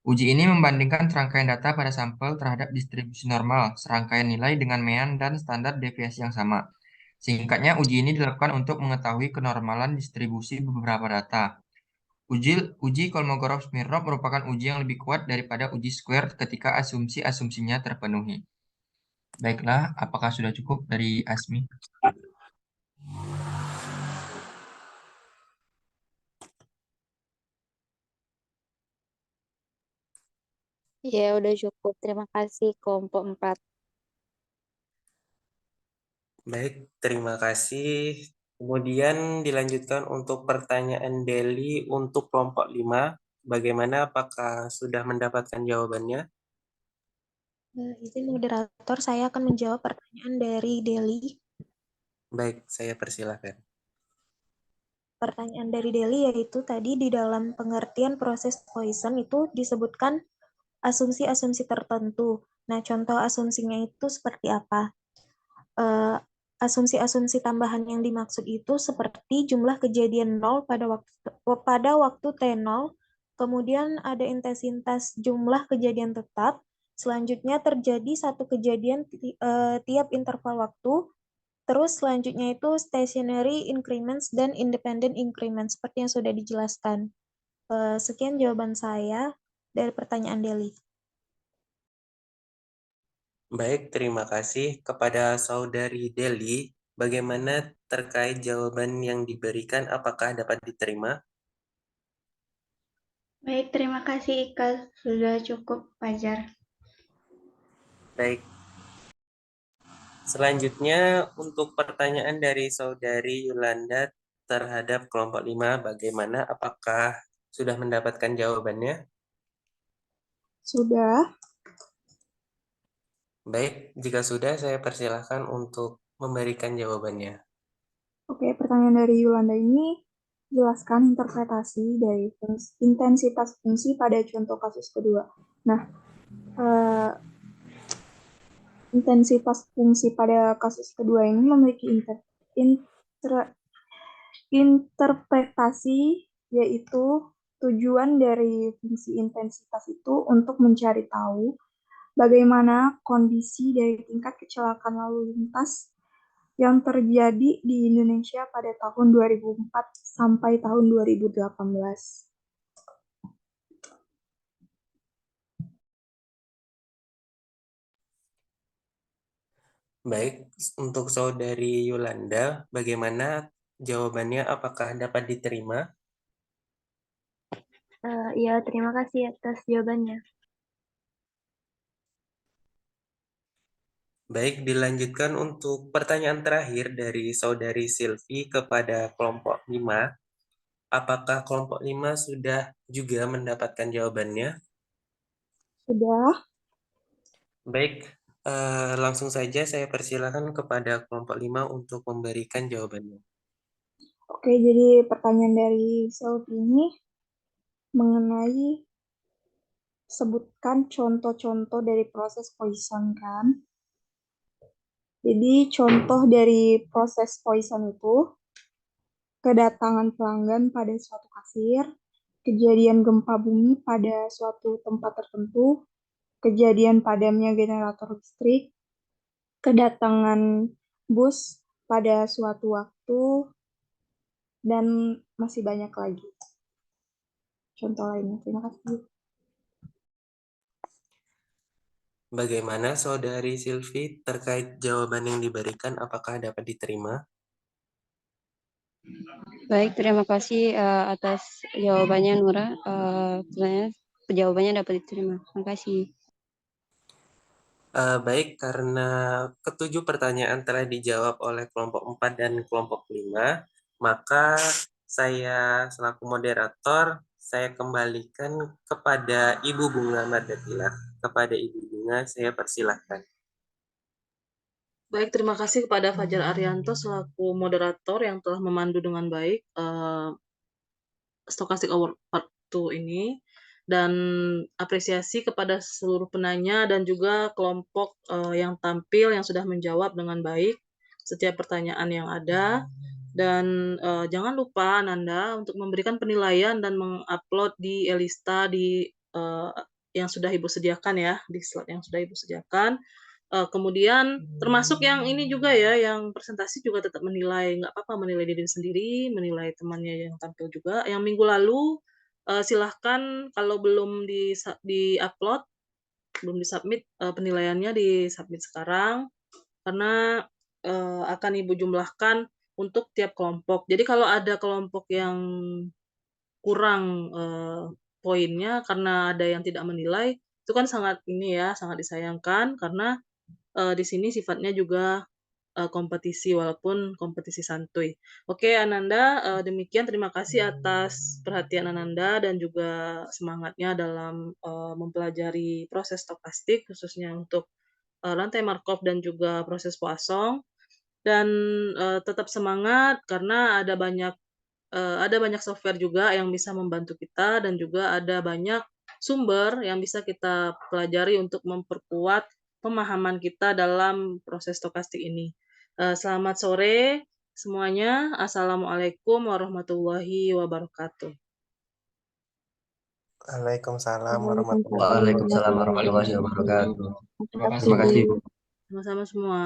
[SPEAKER 5] Uji ini membandingkan serangkaian data pada sampel terhadap distribusi normal, serangkaian nilai dengan mean dan standar deviasi yang sama. Singkatnya, uji ini dilakukan untuk mengetahui kenormalan distribusi beberapa data. Uji Kolmogorov-Smirnov merupakan uji yang lebih kuat daripada uji squared ketika asumsi-asumsinya terpenuhi. Baiklah, apakah sudah cukup dari Asmi?
[SPEAKER 10] Ya, udah cukup. Terima kasih kelompok 4.
[SPEAKER 2] Baik, terima kasih. Kemudian dilanjutkan untuk pertanyaan Deli untuk kelompok 5. Bagaimana, apakah sudah mendapatkan jawabannya?
[SPEAKER 4] Izin moderator, saya akan menjawab pertanyaan dari Deli.
[SPEAKER 2] Baik, saya persilahkan.
[SPEAKER 4] Pertanyaan dari Deli yaitu tadi di dalam pengertian proses Poisson itu disebutkan asumsi-asumsi tertentu. Nah, contoh asumsinya itu seperti apa? Asumsi-asumsi tambahan yang dimaksud itu seperti jumlah kejadian 0 pada waktu T0, kemudian ada intensitas jumlah kejadian tetap, selanjutnya terjadi satu kejadian tiap interval waktu, terus selanjutnya itu stationary increments dan independent increments seperti yang sudah dijelaskan. Sekian jawaban saya dari pertanyaan Deli.
[SPEAKER 2] Baik, terima kasih kepada saudari Deli. Bagaimana terkait jawaban yang diberikan, apakah dapat diterima?
[SPEAKER 8] Baik, terima kasih Ika. Sudah cukup, Fajar.
[SPEAKER 2] Baik. Selanjutnya untuk pertanyaan dari Saudari Yolanda terhadap kelompok 5, bagaimana? Apakah sudah mendapatkan jawabannya?
[SPEAKER 3] Sudah.
[SPEAKER 2] Baik, jika sudah saya persilahkan untuk memberikan jawabannya.
[SPEAKER 3] Oke, pertanyaan dari Yolanda ini, jelaskan interpretasi dari intensitas fungsi pada contoh kasus kedua. Nah, intensitas fungsi pada kasus kedua ini memiliki interpretasi, yaitu tujuan dari fungsi intensitas itu untuk mencari tahu bagaimana kondisi dari tingkat kecelakaan lalu lintas yang terjadi di Indonesia pada tahun 2004 sampai tahun 2018.
[SPEAKER 2] Baik, untuk Saudari Yolanda, bagaimana jawabannya? Apakah dapat diterima?
[SPEAKER 9] Ya, terima kasih atas jawabannya.
[SPEAKER 2] Baik, dilanjutkan untuk pertanyaan terakhir dari Saudari Silvi kepada kelompok 5. Apakah kelompok 5 sudah juga mendapatkan jawabannya?
[SPEAKER 3] Sudah.
[SPEAKER 2] Baik, langsung saja saya persilakan kepada kelompok 5 untuk memberikan jawabannya.
[SPEAKER 3] Oke, jadi pertanyaan dari Selvi ini mengenai sebutkan contoh-contoh dari proses Poisson kan. Jadi contoh dari proses Poisson itu kedatangan pelanggan pada suatu kasir, kejadian gempa bumi pada suatu tempat tertentu, kejadian padamnya generator listrik, kedatangan bus pada suatu waktu, dan masih banyak lagi contoh lainnya. Terima kasih.
[SPEAKER 2] Bagaimana Saudari Silvi terkait jawaban yang diberikan, apakah dapat diterima?
[SPEAKER 12] Baik, terima kasih atas jawabannya Nura. Jawabannya dapat diterima. Terima kasih.
[SPEAKER 2] Baik, karena ketujuh pertanyaan telah dijawab oleh kelompok 4 dan kelompok 5, maka saya selaku moderator, saya kembalikan kepada Ibu Bunga Mardatilah. Kepada Ibu Bunga, saya persilahkan.
[SPEAKER 1] Baik, terima kasih kepada Fajar Arianto selaku moderator yang telah memandu dengan baik Stochastic Award Part 2 ini, dan apresiasi kepada seluruh penanya dan juga kelompok yang tampil yang sudah menjawab dengan baik setiap pertanyaan yang ada. Dan jangan lupa Ananda untuk memberikan penilaian dan mengupload di Elista yang sudah Ibu sediakan ya, di slide yang sudah Ibu sediakan. Kemudian termasuk yang ini juga ya, yang presentasi juga tetap menilai, nggak apa-apa menilai diri sendiri, menilai temannya yang tampil juga. Yang minggu lalu silahkan kalau belum di-upload, belum disubmit penilaiannya disubmit sekarang, karena akan Ibu jumlahkan untuk tiap kelompok. Jadi kalau ada kelompok yang kurang poinnya karena ada yang tidak menilai, itu kan sangat ini ya, sangat disayangkan karena di sini sifatnya juga kompetisi walaupun kompetisi santuy. Oke Ananda, demikian terima kasih atas perhatian Ananda dan juga semangatnya dalam mempelajari proses stokastik khususnya untuk rantai Markov dan juga proses Poisson. Dan tetap semangat karena ada banyak software juga yang bisa membantu kita dan juga ada banyak sumber yang bisa kita pelajari untuk memperkuat pemahaman kita dalam proses stokastik ini. Selamat sore semuanya. Assalamualaikum warahmatullahi wabarakatuh.
[SPEAKER 2] Waalaikumsalam
[SPEAKER 6] Waalaikumsalam warahmatullahi wabarakatuh. Terima kasih, Bu.
[SPEAKER 1] Sama-sama semua.